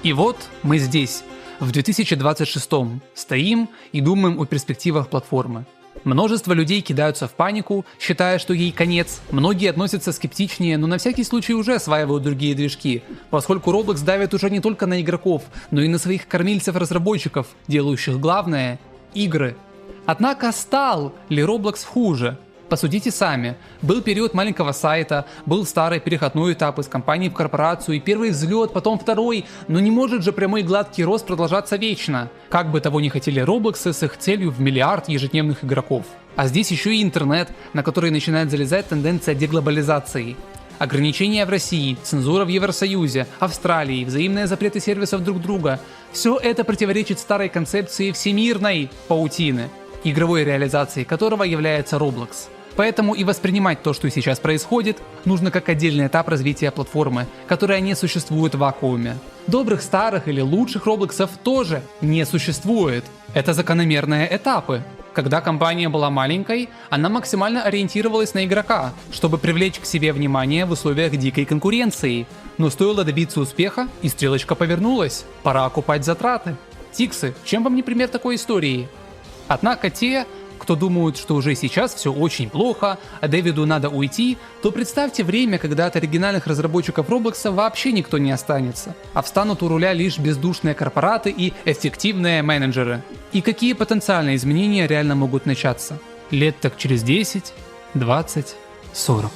И вот мы здесь, в 2026 стоим и думаем о перспективах платформы. Множество людей кидаются в панику, считая, что ей конец. Многие относятся скептичнее, но на всякий случай уже осваивают другие движки, поскольку Roblox давит уже не только на игроков, но и на своих кормильцев-разработчиков, делающих главное — игры. Однако стал ли Roblox хуже? Посудите сами. Был период маленького сайта, был старый переходной этап из компании в корпорацию и первый взлет, потом второй, но не может же прямой гладкий рост продолжаться вечно. Как бы того ни хотели Роблоксы с их целью в миллиард ежедневных игроков. А здесь еще и интернет, на который начинает залезать тенденция деглобализации. Ограничения в России, цензура в Евросоюзе, Австралии, взаимные запреты сервисов друг друга. Все это противоречит старой концепции всемирной паутины, игровой реализацией которого является Roblox. Поэтому и воспринимать то, что сейчас происходит, нужно как отдельный этап развития платформы, которая не существует в вакууме. Добрых старых или лучших Роблоксов тоже не существует. Это закономерные этапы. Когда компания была маленькой, она максимально ориентировалась на игрока, чтобы привлечь к себе внимание в условиях дикой конкуренции. Но стоило добиться успеха, и стрелочка повернулась. Пора окупать затраты. Тиксы, чем вам не пример такой истории? Однако те, кто думают, что уже сейчас все очень плохо, а Дэвиду надо уйти, то представьте время, когда от оригинальных разработчиков Роблокса вообще никто не останется, а встанут у руля лишь бездушные корпораты и эффективные менеджеры. И какие потенциальные изменения реально могут начаться? Лет так через 10, 20, 40.